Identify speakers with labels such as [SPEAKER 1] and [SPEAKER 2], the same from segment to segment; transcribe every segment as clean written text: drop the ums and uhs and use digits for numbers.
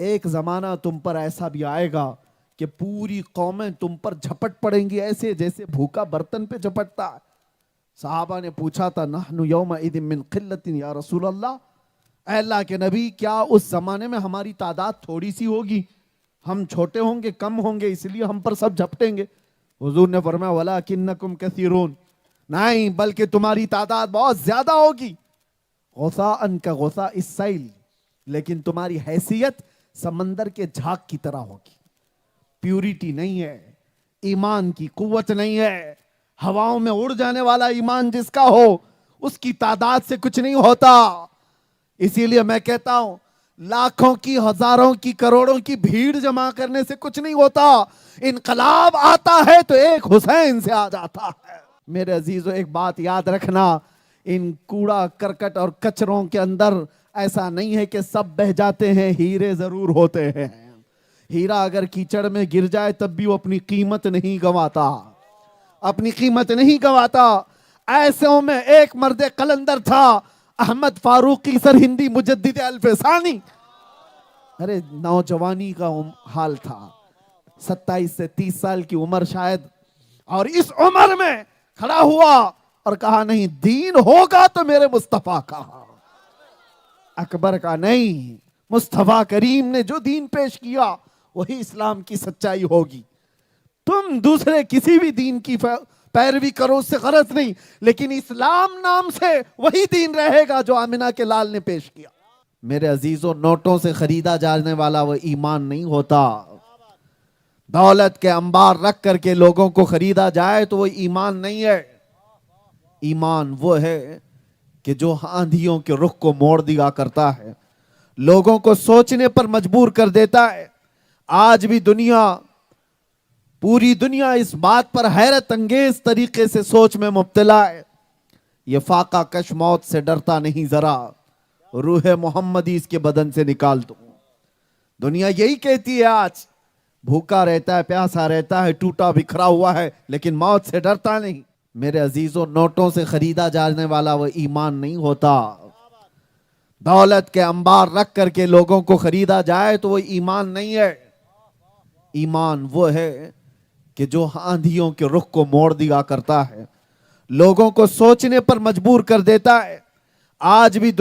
[SPEAKER 1] ایک زمانہ تم پر ایسا بھی آئے گا کہ پوری قومیں تم پر جھپٹ پڑیں گی، ایسے جیسے بھوکا برتن پہ جھپٹتا ہے۔ صحابہ نے پوچھا تھا نحن یومئذ من قلۃ یا رسول اللہ، اے اللہ کے نبی کیا اس زمانے میں ہماری تعداد تھوڑی سی ہوگی، ہم چھوٹے ہوں گے، کم ہوں گے، اس لیے ہم پر سب جھپٹیں گے؟ حضور نے فرمایا ولکنکم کثیرون، نہیں بلکہ تمہاری تعداد بہت زیادہ ہوگی، غثاء کا غثاء السیل، لیکن تمہاری حیثیت سمندر کے جھاگ کی طرح ہوگی۔ پیوریٹی نہیں ہے، ایمان کی قوت نہیں ہے، ہواؤں میں اڑ جانے والا ایمان جس کا ہو اس کی تعداد سے کچھ نہیں ہوتا۔ اسی لیے میں کہتا ہوں لاکھوں کی، ہزاروں کی، کروڑوں کی بھیڑ جمع کرنے سے کچھ نہیں ہوتا، انقلاب آتا ہے تو ایک حسین سے آ جاتا ہے۔ میرے عزیزو ایک بات یاد رکھنا، ان کوڑا کرکٹ اور کچروں کے اندر ایسا نہیں ہے کہ سب بہہ جاتے ہیں، ہیرے ضرور ہوتے ہیں۔ ہیرا اگر کیچڑ میں گر جائے تب بھی وہ اپنی قیمت نہیں گنواتا، اپنی قیمت نہیں گنواتا۔ ایسوں میں ایک مرد قلندر تھا، احمد فاروقی سرہندی مجدد الف ثانی۔ ارے نوجوانی کا حال تھا، 27 سے 30 سال کی عمر شاید، اور اس عمر میں کھڑا ہوا اور کہا نہیں دین ہوگا تو میرے مصطفیٰ کا، اکبر کا نہیں، مصطفیٰ کریم نے جو دین پیش کیا وہی اسلام کی سچائی ہوگی۔ تم دوسرے کسی بھی دین کی پیروی کرو، اس سے غرض نہیں، لیکن اسلام نام سے وہی دین رہے گا جو آمنہ کے لال نے پیش کیا۔ میرے عزیزوں نوٹوں سے خریدا جانے والا وہ ایمان نہیں ہوتا، دولت کے انبار رکھ کر کے لوگوں کو خریدا جائے تو وہ ایمان نہیں ہے۔ ایمان وہ ہے کہ جو آندھیوں کے رخ کو موڑ دیا کرتا ہے، لوگوں کو سوچنے پر مجبور کر دیتا ہے۔ آج بھی پوری دنیا اس بات پر حیرت انگیز طریقے سے سوچ میں مبتلا ہے، یہ فاقہ کش موت سے ڈرتا نہیں ذرا، روح محمدی اس کے بدن سے نکال دو۔ دنیا یہی کہتی ہے آج، بھوکا رہتا ہے، پیاسا رہتا ہے، ٹوٹا بکھرا ہوا ہے، لیکن موت سے ڈرتا نہیں۔ میرے عزیزوں نوٹوں سے خریدا جانے والا وہ ایمان نہیں ہوتا، دولت کے انبار رکھ کر کے لوگوں کو خریدا جائے تو وہ ایمان نہیں ہے۔ ایمان وہ ہے کہ جو آندھیوں کے رخ کو موڑ دیا کرتا ہے، لوگوں کو سوچنے پر مجبور کر دیتا ہے۔ آج بھی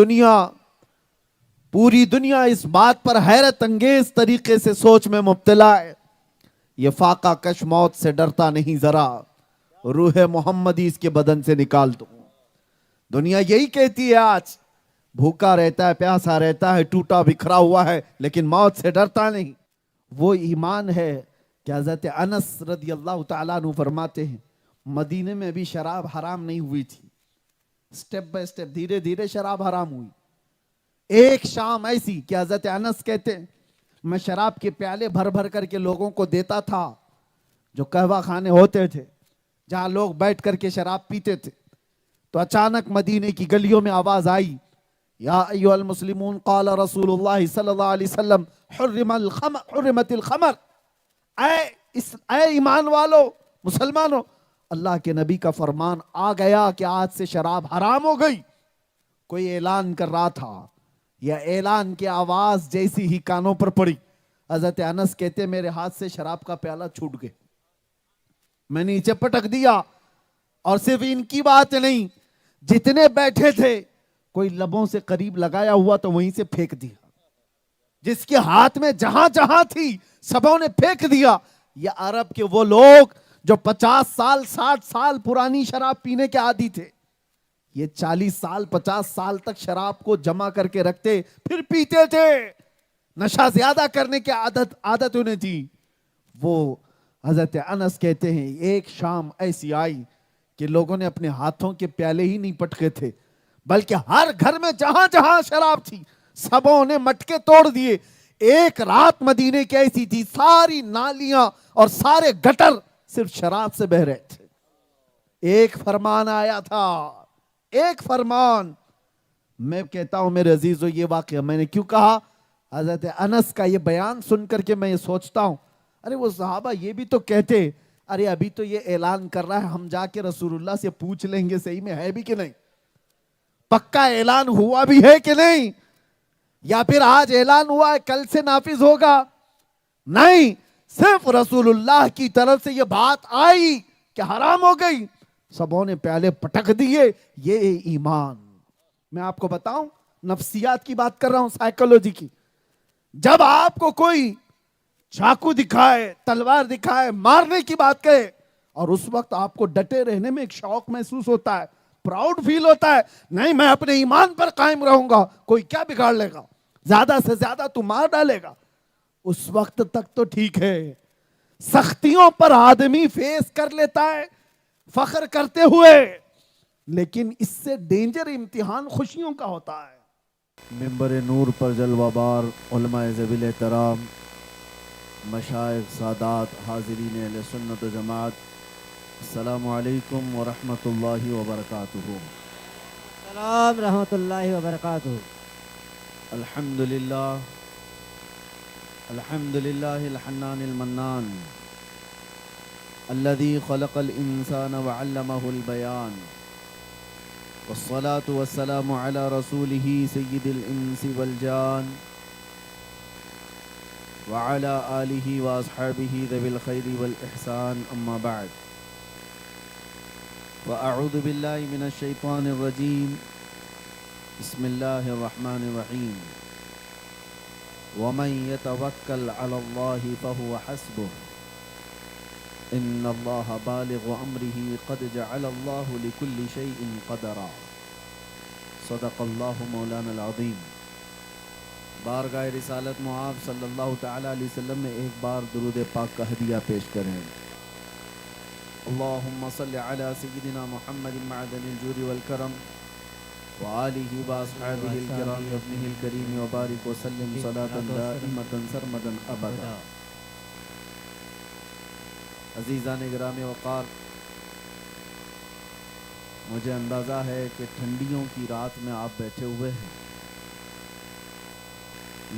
[SPEAKER 1] پوری دنیا اس بات پر حیرت انگیز طریقے سے سوچ میں مبتلا ہے، یہ فاقہ کش موت سے ڈرتا نہیں ذرا، روح محمدی اس کے بدن سے نکال دو۔ دنیا یہی کہتی ہے آج، بھوکا رہتا ہے، پیاسا رہتا ہے، ٹوٹا بکھرا ہوا ہے، لیکن موت سے ڈرتا نہیں۔ وہ ایمان ہے کہ حضرت انس رضی اللہ تعالیٰ عنہ فرماتے ہیں مدینے میں بھی شراب حرام نہیں ہوئی تھی، سٹیپ بائی سٹیپ دھیرے دھیرے شراب حرام ہوئی۔ ایک شام ایسی کہ حضرت انس کہتے ہیں میں شراب کے پیالے بھر بھر کر کے لوگوں کو دیتا تھا، جو قہوہ خانے ہوتے تھے جہاں لوگ بیٹھ کر کے شراب پیتے تھے، تو اچانک مدینے کی گلیوں میں آواز آئی یا ایھا المسلمون قال رسول اللہ صلی اللہ علیہ وسلم حرمت الخمر، اے ایمان والو، مسلمانوں، اللہ کے نبی کا فرمان آ گیا کہ آج سے شراب حرام ہو گئی۔ کوئی اعلان کر رہا تھا، یہ اعلان کی آواز جیسی ہی کانوں پر پڑی، حضرت انس کہتے میرے ہاتھ سے شراب کا پیالہ چھوٹ گیا، میں نیچے پٹک دیا، اور صرف ان کی بات نہیں، جتنے بیٹھے تھے کوئی لبوں سے قریب لگایا ہوا تو وہیں سے پھینک دیا، جس کے ہاتھ میں جہاں جہاں تھی سبوں نے پھینک دیا۔ یہ عرب کے وہ لوگ جو 50 سال 60 سال پرانی شراب پینے کے عادی تھے، یہ 40 سال 50 سال تک شراب کو جمع کر کے رکھتے پھر پیتے تھے، نشہ زیادہ کرنے کی عادت انہیں تھی۔ وہ حضرت انس کہتے ہیں ایک شام ایسی آئی کہ لوگوں نے اپنے ہاتھوں کے پیالے ہی نہیں پٹکے تھے، بلکہ ہر گھر میں جہاں جہاں شراب تھی سبوں نے مٹکے توڑ دیے۔ ایک رات مدینے کی ایسی تھی، ساری نالیاں اور سارے گٹر صرف شراب سے بہہ رہے تھے۔ ایک فرمان آیا تھا، ایک فرمان۔ میں کہتا ہوں میرے عزیزو یہ واقعہ میں نے کیوں کہا، حضرت انس کا یہ بیان سن کر کے میں یہ سوچتا ہوں ارے وہ صحابہ یہ بھی تو کہتے ارے ابھی تو یہ اعلان کر رہا ہے، ہم جا کے رسول اللہ سے پوچھ لیں گے صحیح میں ہے بھی کہ نہیں، پکا اعلان ہوا بھی ہے کہ نہیں۔ یا پھر آج اعلان ہوا ہے کل سے نافذ ہوگا؟ نہیں، صرف رسول اللہ کی طرف سے یہ بات آئی کہ حرام ہو گئی، سبوں نے پہلے پٹک دیے، یہ ایمان۔ میں آپ کو بتاؤں، نفسیات کی بات کر رہا ہوں، سائیکولوجی کی۔ جب آپ کو کوئی چاقو دکھائے، تلوار دکھائے، مارنے کی بات کہے، اور اس وقت آپ کو ڈٹے رہنے میں ایک شوق محسوس ہوتا ہے، پراؤڈ فیل ہوتا ہے، نہیں میں اپنے ایمان پر قائم رہوں گا، کوئی کیا بگاڑ لے گا، زیادہ سے زیادہ تو مار ڈالے گا، اس وقت تک تو ٹھیک ہے۔ سختیوں پر آدمی فیس کر لیتا ہے فخر کرتے ہوئے، لیکن اس سے ڈینجر امتحان خوشیوں کا ہوتا ہے۔ منبر نور پر جلوہ بار علماء ذویل احترام، مشائخ، سادات، حاضرین اہل سنت و جماعت، السلام علیکم ورحمۃ اللہ وبرکاتہ۔
[SPEAKER 2] السلام رحمۃ اللہ وبرکاتہ۔
[SPEAKER 1] الحمدللہ، الحمدللہ الحنان المنان الذي خلق الإنسان وعلمه البيان، والصلاة والسلام على رسوله سيد الإنس والجان، وعلى آله وأصحابه ذوي الخير والإحسان، أما بعد، وأعوذ بالله من الشيطان الرجيم، بسم الله الرحمن الرحيم، ومن يتوكل على الله فهو حسبه، إن الله بالغ أمره قد جعل الله لكل شيء قدرا، صدق الله مولانا العظیم۔ بارگاہ رسالت معاب صلی اللہ تعالی علیہ وسلم میں ایک بار درود پاک کا ہدیہ پیش کریں۔ اللہم صل علی سیدنا محمد معدن الجود والکرم وآلہ واصحابہ الکرام وابنہ الکریم وبارک وسلم صلاة دائمة سرمدا ابدا۔ عزیزان گرامی وقار، مجھے اندازہ ہے کہ ٹھنڈیوں کی رات میں آپ بیٹھے ہوئے ہیں،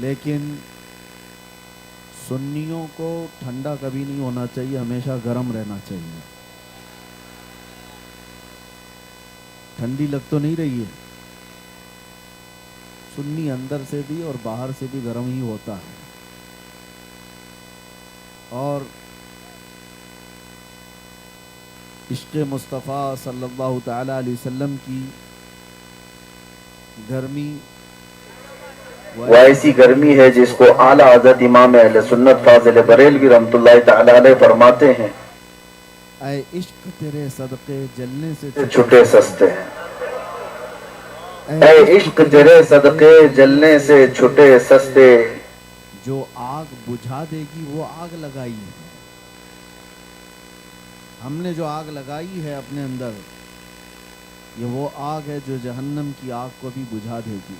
[SPEAKER 1] لیکن سنیوں کو ٹھنڈا کبھی نہیں ہونا چاہیے، ہمیشہ گرم رہنا چاہیے۔ ٹھنڈی لگ تو نہیں رہی ہے؟ سنی اندر سے بھی اور باہر سے بھی گرم ہی ہوتا ہے، اور عشق مصطفیٰ صلی اللہ تعالی علیہ وسلم کی گرمی
[SPEAKER 3] وہ ایسی گرمی ہے جس کو اعلیٰ حضرت امام اہل سنت فاضل بریلوی رحمۃ اللہ تعالی علیہ فرماتے ہیں،
[SPEAKER 1] اے عشق تیرے صدقے جلنے سے
[SPEAKER 3] چھٹے سستے ہیں۔ اے عشق تیرے صدقے جلنے سے چھٹے سستے،
[SPEAKER 1] جو آگ بجھا دے گی وہ آگ لگائی ہے۔ ہم نے جو آگ لگائی ہے اپنے اندر، یہ وہ آگ ہے جو جہنم کی آگ کو بھی بجھا دے گی۔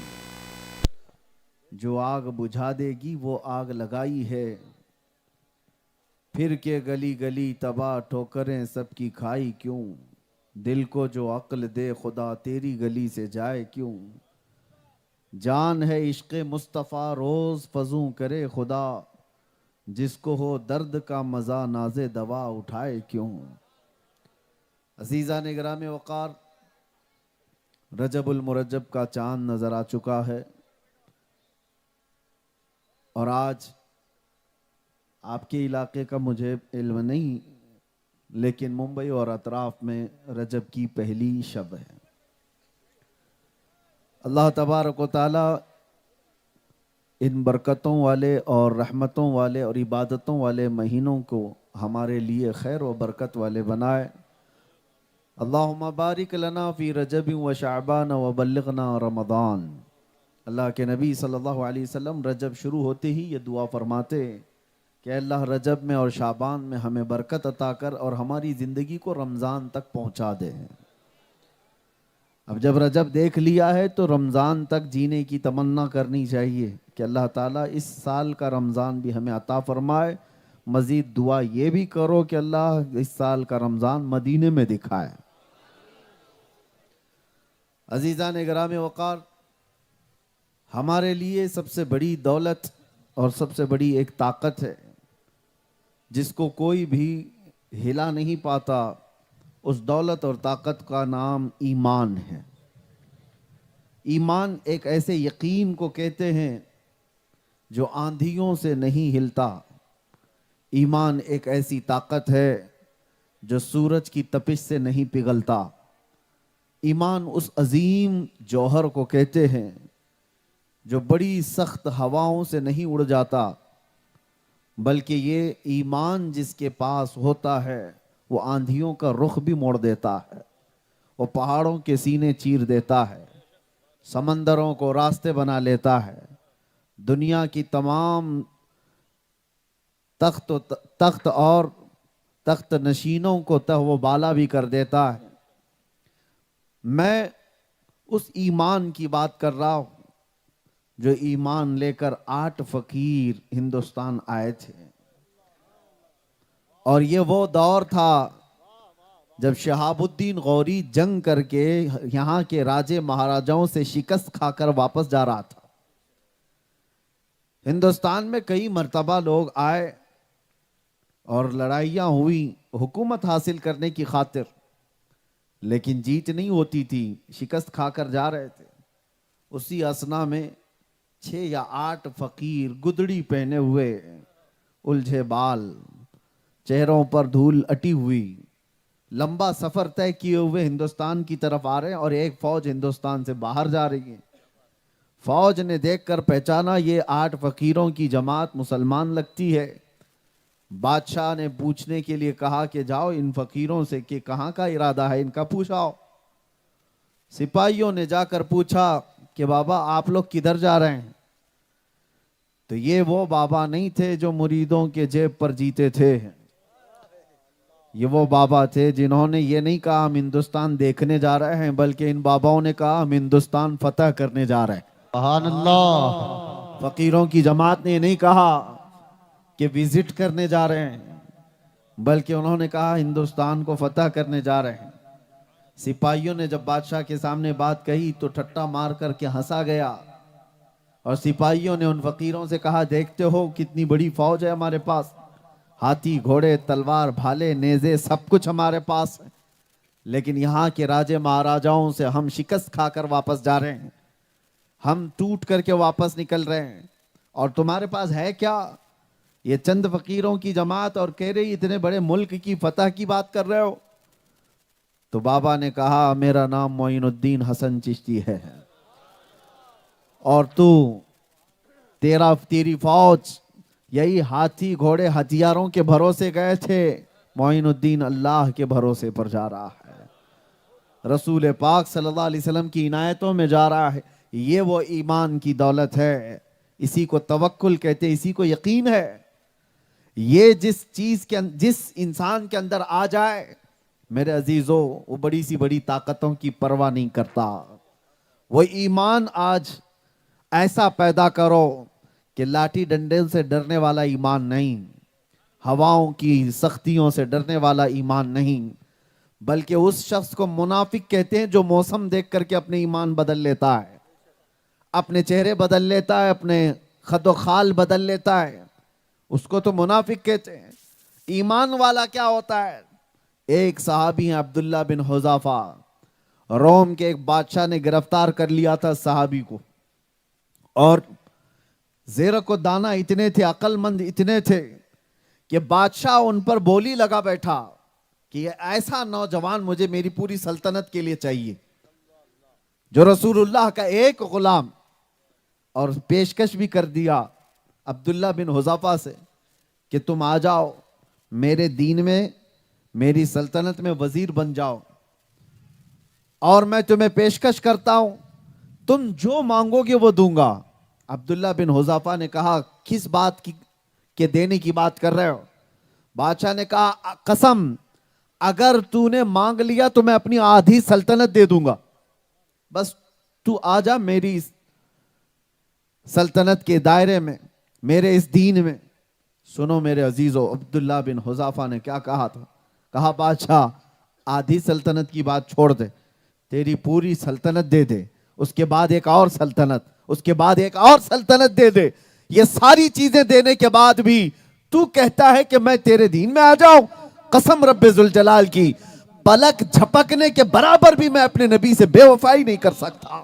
[SPEAKER 1] جو آگ بجھا دے گی وہ آگ لگائی ہے، پھر کے گلی گلی تباہ ٹھوکریں سب کی کھائی کیوں، دل کو جو عقل دے خدا تیری گلی سے جائے کیوں، جان ہے عشق مصطفیٰ روز فزوں کرے خدا، جس کو ہو درد کا مزہ ناز دوا اٹھائے کیوں۔ عزیزان گرامی وقار، رجب المرجب کا چاند نظر آ چکا ہے، اور آج آپ کے علاقے کا مجھے علم نہیں، لیکن ممبئی اور اطراف میں رجب کی پہلی شب ہے۔ اللہ تبارک و تعالی ان برکتوں والے اور رحمتوں والے اور عبادتوں والے مہینوں کو ہمارے لیے خیر و برکت والے بنائے۔ اللہم بارک لنا فی رجب و شعبان و بلغنا رمضان۔ اللہ کے نبی صلی اللہ علیہ وسلم رجب شروع ہوتے ہی یہ دعا فرماتے کہ اے اللہ رجب میں اور شعبان میں ہمیں برکت عطا کر اور ہماری زندگی کو رمضان تک پہنچا دے۔ اب جب رجب دیکھ لیا ہے تو رمضان تک جینے کی تمنا کرنی چاہیے کہ اللہ تعالیٰ اس سال کا رمضان بھی ہمیں عطا فرمائے۔ مزید دعا یہ بھی کرو کہ اللہ اس سال کا رمضان مدینے میں دکھائے۔ عزیزان گرامی وقار، ہمارے لیے سب سے بڑی دولت اور سب سے بڑی ایک طاقت ہے جس کو کوئی بھی ہلا نہیں پاتا، اس دولت اور طاقت کا نام ایمان ہے۔ ایمان ایک ایسے یقین کو کہتے ہیں جو آندھیوں سے نہیں ہلتا. ایمان ایک ایسی طاقت ہے جو سورج کی تپش سے نہیں پگھلتا. ایمان اس عظیم جوہر کو کہتے ہیں جو بڑی سخت ہواؤں سے نہیں اڑ جاتا، بلکہ یہ ایمان جس کے پاس ہوتا ہے وہ آندھیوں کا رخ بھی موڑ دیتا ہے، وہ پہاڑوں کے سینے چیر دیتا ہے، سمندروں کو راستے بنا لیتا ہے، دنیا کی تمام تخت اور تخت نشینوں کو وہ بالا بھی کر دیتا ہے. میں اس ایمان کی بات کر رہا ہوں جو ایمان لے کر 8 فقیر ہندوستان آئے تھے. اور یہ وہ دور تھا جب شہاب الدین غوری جنگ کر کے یہاں کے راجے مہاراجاؤں سے شکست کھا کر واپس جا رہا تھا. ہندوستان میں کئی مرتبہ لوگ آئے اور لڑائیاں ہوئی حکومت حاصل کرنے کی خاطر، لیکن جیت نہیں ہوتی تھی، شکست کھا کر جا رہے تھے. اسی اثنا میں 6 یا 8 فقیر گدڑی پہنے ہوئے، الجھے بال، چہروں پر دھول اٹی ہوئی، لمبا سفر طے کیے ہوئے ہندوستان کی طرف آ رہے ہیں، اور ایک فوج ہندوستان سے باہر جا رہی ہے. فوج نے دیکھ کر پہچانا یہ 8 فقیروں کی جماعت مسلمان لگتی ہے. بادشاہ نے پوچھنے کے لیے کہا کہ جاؤ ان فقیروں سے کہ کہاں کا ارادہ ہے ان کا پوچھاؤ. سپاہیوں نے جا کر پوچھا کہ بابا آپ لوگ کدھر جا رہے ہیں؟ تو یہ وہ بابا نہیں تھے جو مریدوں کے جیب پر جیتے تھے. یہ وہ بابا تھے جنہوں نے یہ نہیں کہا ہم ہندوستان دیکھنے جا رہے ہیں، بلکہ ان باباؤں نے کہا ہم ہندوستان فتح کرنے جا رہے ہیں.
[SPEAKER 2] سبحان اللہ.
[SPEAKER 1] فقیروں کی جماعت نے یہ نہیں کہا کہ وزٹ کرنے جا رہے ہیں، بلکہ انہوں نے کہا ہندوستان کو فتح کرنے جا رہے ہیں. سپاہیوں نے جب بادشاہ کے سامنے بات کہی تو ٹھٹا مار کر کے ہنسا گیا، اور سپاہیوں نے ان فقیروں سے کہا دیکھتے ہو کتنی بڑی فوج ہے ہمارے پاس، ہاتھی گھوڑے تلوار بھالے نیزے سب کچھ ہمارے پاس ہے، لیکن یہاں کے راجے مہاراجاؤں سے ہم شکست کھا کر واپس جا رہے ہیں، ہم ٹوٹ کر کے واپس نکل رہے ہیں، اور تمہارے پاس ہے کیا؟ یہ چند فقیروں کی جماعت، اور کہہ رہی اتنے بڑے ملک کی فتح کی بات کر رہے ہو. تو بابا نے کہا میرا نام معین الدین حسن چشتی ہے، اور تیری فوج یہی ہاتھی گھوڑے ہتھیاروں کے بھروسے گئے تھے، معین الدین اللہ کے بھروسے پر جا رہا ہے، رسول پاک صلی اللہ علیہ وسلم کی عنایتوں میں جا رہا ہے. یہ وہ ایمان کی دولت ہے، اسی کو توکل کہتے، اسی کو یقین ہے. یہ جس انسان کے اندر آ جائے میرے عزیزو، وہ بڑی سی بڑی طاقتوں کی پرواہ نہیں کرتا. وہ ایمان آج ایسا پیدا کرو کہ لاٹھی ڈنڈے سے ڈرنے والا ایمان نہیں، ہواؤں کی سختیوں سے ڈرنے والا ایمان نہیں، بلکہ اس شخص کو منافق کہتے ہیں جو موسم دیکھ کر کے اپنے ایمان بدل لیتا ہے، اپنے چہرے بدل لیتا ہے، اپنے خد و خال بدل لیتا ہے، اس کو تو منافق کہتے ہیں. ایمان والا کیا ہوتا ہے؟ ایک صحابی ہیں عبداللہ بن حذافہ، روم کے ایک بادشاہ نے گرفتار کر لیا تھا صحابی کو، اور زیرک و دانہ اتنے تھے، عقل مند اتنے تھے کہ بادشاہ ان پر بولی لگا بیٹھا کہ یہ ایسا نوجوان مجھے میری پوری سلطنت کے لیے چاہیے، جو رسول اللہ کا ایک غلام، اور پیشکش بھی کر دیا عبداللہ بن حذافہ سے کہ تم آ جاؤ میرے دین میں، میری سلطنت میں وزیر بن جاؤ، اور میں تمہیں پیشکش کرتا ہوں تم جو مانگو گے وہ دوں گا. عبداللہ بن حذافہ نے کہا کس بات کی کہ دینے کی بات کر رہے ہو؟ بادشاہ نے کہا قسم، اگر تو نے مانگ لیا تو میں اپنی آدھی سلطنت دے دوں گا، بس تو آ جا میری سلطنت کے دائرے میں، میرے اس دین میں. سنو میرے عزیزو، عبداللہ بن حذافہ نے کیا کہا تھا؟ کہا بادشاہ آدھی سلطنت کی بات چھوڑ دے، تیری پوری سلطنت دے دے، اس کے بعد ایک اور سلطنت، اس کے بعد ایک اور سلطنت دے دے. یہ ساری چیزیں دینے کے بعد بھی تو کہتا ہے کہ میں تیرے دین میں آ جاؤں؟ قسم رب ذوالجلال کی، پلک جھپکنے کے برابر بھی میں اپنے نبی سے بے وفائی نہیں کر سکتا.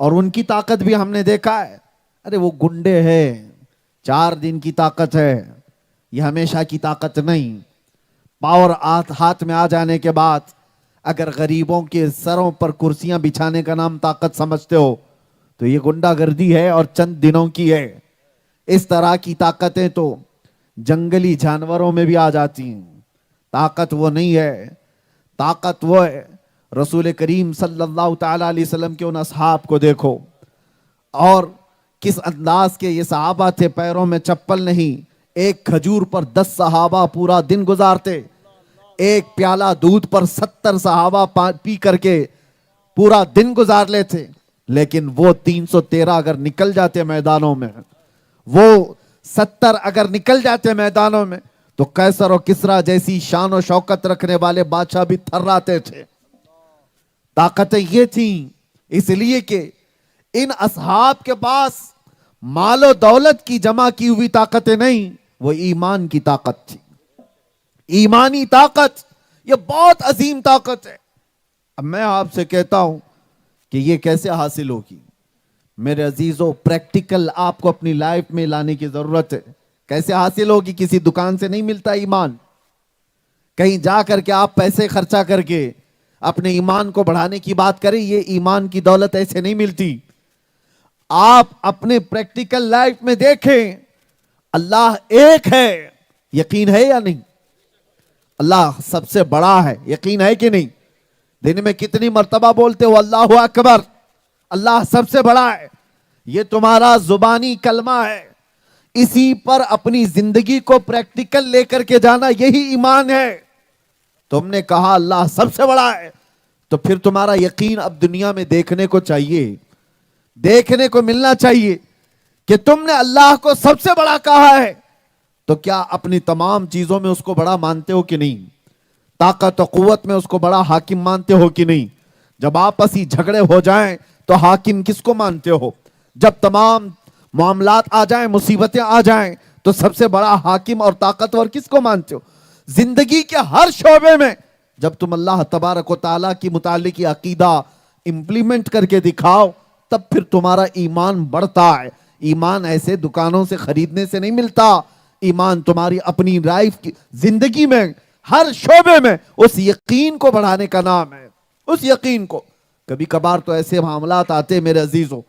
[SPEAKER 1] اور ان کی طاقت بھی ہم نے دیکھا ہے. ارے وہ گنڈے ہیں, 4 دن کی طاقت ہے, یہ ہمیشہ کی طاقت نہیں. پاور ہاتھ میں آ جانے کے بعد اگر غریبوں کے سروں پر کرسیاں بچھانے کا نام طاقت سمجھتے ہو تو یہ گنڈا گردی ہے اور چند دنوں کی ہے. اس طرح کی طاقتیں تو جنگلی جانوروں میں بھی آ جاتی ہیں. طاقت وہ نہیں ہے, طاقت وہ ہے. رسول کریم صلی اللہ تعالی علیہ وسلم کے ان اصحاب کو دیکھو, اور کس انداز کے یہ صحابہ تھے. پیروں میں چپل نہیں, ایک کھجور پر 10 صحابہ پورا دن گزارتے. ایک پیالہ دودھ پر 70 صحابہ پی کر کے پورا دن گزار لیتے. لیکن وہ 313 اگر نکل جاتے میدانوں میں, وہ 70 اگر نکل جاتے میدانوں میں, تو قیصر و کسریٰ جیسی شان و شوکت رکھنے والے بادشاہ بھی تھراتے تھے. طاقتیں یہ تھیں, اس لیے کہ ان اصحاب کے پاس مال و دولت کی جمع کی ہوئی طاقتیں نہیں, وہ ایمان کی طاقت تھی. ایمانی طاقت, یہ بہت عظیم طاقت ہے. اب میں آپ سے کہتا ہوں کہ یہ کیسے حاصل ہوگی. میرے عزیزو, پریکٹیکل آپ کو اپنی لائف میں لانے کی ضرورت ہے. کیسے حاصل ہوگی؟ کسی دکان سے نہیں ملتا ایمان. کہیں جا کر کے آپ پیسے خرچہ کر کے اپنے ایمان کو بڑھانے کی بات کریں, یہ ایمان کی دولت ایسے نہیں ملتی. آپ اپنے پریکٹیکل لائف میں دیکھیں, اللہ ایک ہے, یقین ہے یا نہیں؟ اللہ سب سے بڑا ہے, یقین ہے کہ نہیں؟ دن میں کتنی مرتبہ بولتے ہو اللہ اکبر, اللہ سب سے بڑا ہے. یہ تمہارا زبانی کلمہ ہے. اسی پر اپنی زندگی کو پریکٹیکل لے کر کے جانا, یہی ایمان ہے. تم نے کہا اللہ سب سے بڑا ہے, تو پھر تمہارا یقین اب دنیا میں دیکھنے کو چاہیے, دیکھنے کو ملنا چاہیے کہ تم نے اللہ کو سب سے بڑا کہا ہے, تو کیا اپنی تمام چیزوں میں اس کو بڑا مانتے ہو کہ نہیں؟ طاقت و قوت میں اس کو بڑا حاکم مانتے ہو کہ نہیں؟ جب آپسی جھگڑے ہو جائیں تو حاکم کس کو مانتے ہو؟ جب تمام معاملات آ جائیں, مصیبتیں آ جائیں, تو سب سے بڑا حاکم اور طاقتور کس کو مانتے ہو؟ زندگی کے ہر شعبے میں جب تم اللہ تبارک و تعالیٰ کی متعلق عقیدہ امپلیمنٹ کر کے دکھاؤ, تب پھر تمہارا ایمان بڑھتا ہے. ایمان ایسے دکانوں سے خریدنے سے نہیں ملتا. ایمان تمہاری اپنی لائف کی زندگی میں ہر شعبے میں اس یقین کو بڑھانے کا نام ہے. اس یقین کو, کبھی کبھار تو ایسے معاملات آتے ہیں میرے عزیزوں,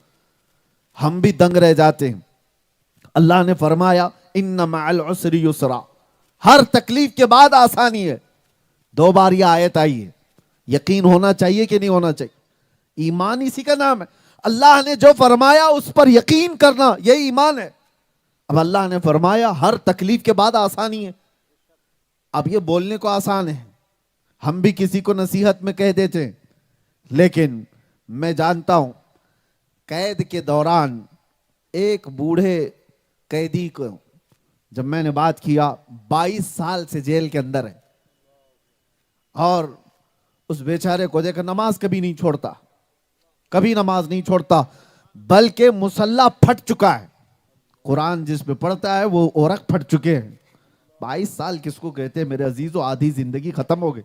[SPEAKER 1] ہم بھی دنگ رہ جاتے ہیں. اللہ نے فرمایا ان مع العسر یسرا, ہر تکلیف کے بعد آسانی ہے. 2 بار یہ آیت آئی ہے. یقین ہونا چاہیے کہ نہیں ہونا چاہیے؟ ایمان اسی کا نام ہے. اللہ نے جو فرمایا اس پر یقین کرنا, یہ ایمان ہے. اب اللہ نے فرمایا ہر تکلیف کے بعد آسانی ہے. اب یہ بولنے کو آسان ہے, ہم بھی کسی کو نصیحت میں کہہ دیتے ہیں, لیکن میں جانتا ہوں قید کے دوران ایک بوڑھے قیدی کو جب میں نے بات کیا, 22 سال سے جیل کے اندر ہے, اور اس بیچارے کو دیکھا نماز کبھی نہیں چھوڑتا, کبھی نماز نہیں چھوڑتا, بلکہ مصلی پھٹ چکا ہے. قرآن جس پہ پڑھتا ہے وہ عورق پھٹ چکے ہیں. 22 سال کس کو کہتے ہیں میرے عزیزو؟ آدھی زندگی ختم ہو گئی.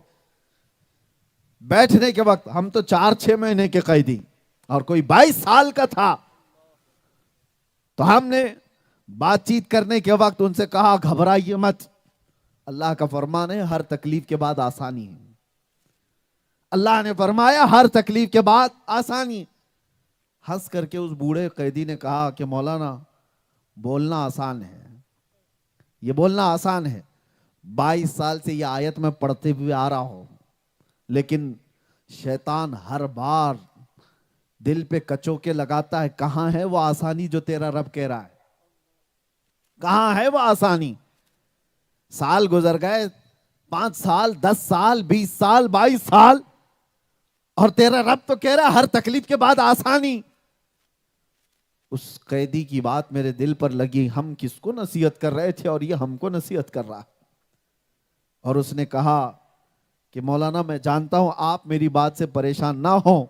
[SPEAKER 1] بیٹھنے کے وقت ہم تو 4-6 مہینے کے قیدی, اور کوئی 22 سال کا تھا. تو ہم نے بات چیت کرنے کے وقت ان سے کہا گھبرائیے مت, اللہ کا فرمان ہے ہر تکلیف کے بعد آسانی ہے. اللہ نے فرمایا ہر تکلیف کے بعد آسانی. ہنس کر کے اس بوڑھے قیدی نے کہا کہ مولانا بولنا آسان ہے, یہ بولنا آسان ہے, 22 سال سے یہ آیت میں پڑھتے ہوئے آ رہا ہوں, لیکن شیطان ہر بار دل پہ کچوکے لگاتا ہے. کہاں ہے وہ آسانی جو تیرا رب کہہ رہا ہے؟ کہاں ہے وہ آسانی؟ سال گزر گئے, 5 سال, 10 سال, 20 سال, 22 سال, اور تیرا رب تو کہہ رہا ہے ہر تکلیف کے بعد آسانی. اس قیدی کی بات میرے دل پر لگی. ہم کس کو نصیحت کر رہے تھے اور یہ ہم کو نصیحت کر رہا. اور اس نے کہا کہ مولانا میں جانتا ہوں آپ میری بات سے پریشان نہ ہوں,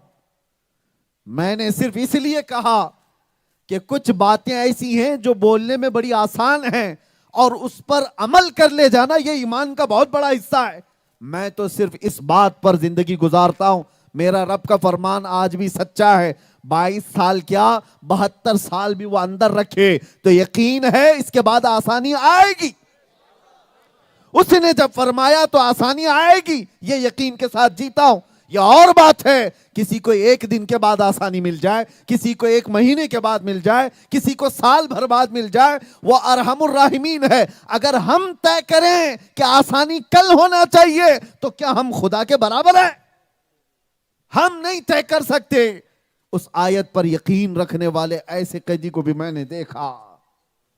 [SPEAKER 1] میں نے صرف اس لیے کہا کہ کچھ باتیں ایسی ہیں جو بولنے میں بڑی آسان ہیں, اور اس پر عمل کر لے جانا یہ ایمان کا بہت بڑا حصہ ہے. میں تو صرف اس بات پر زندگی گزارتا ہوں. میرا رب کا فرمان آج بھی سچا ہے, 22 سال کیا 72 سال بھی وہ اندر رکھے تو یقین ہے اس کے بعد آسانی آئے گی. اس نے جب فرمایا تو آسانی آئے گی، یہ یقین کے ساتھ جیتا ہوں. یہ اور بات ہے کسی کو 1 دن کے بعد آسانی مل جائے، کسی کو 1 مہینے کے بعد مل جائے، کسی کو سال بھر بعد مل جائے، وہ ارحم الراحمین ہے. اگر ہم طے کریں کہ آسانی کل ہونا چاہیے تو کیا ہم خدا کے برابر ہیں؟ ہم نہیں طے کر سکتے. اس آیت پر یقین رکھنے والے ایسے قیدی کو بھی میں نے دیکھا.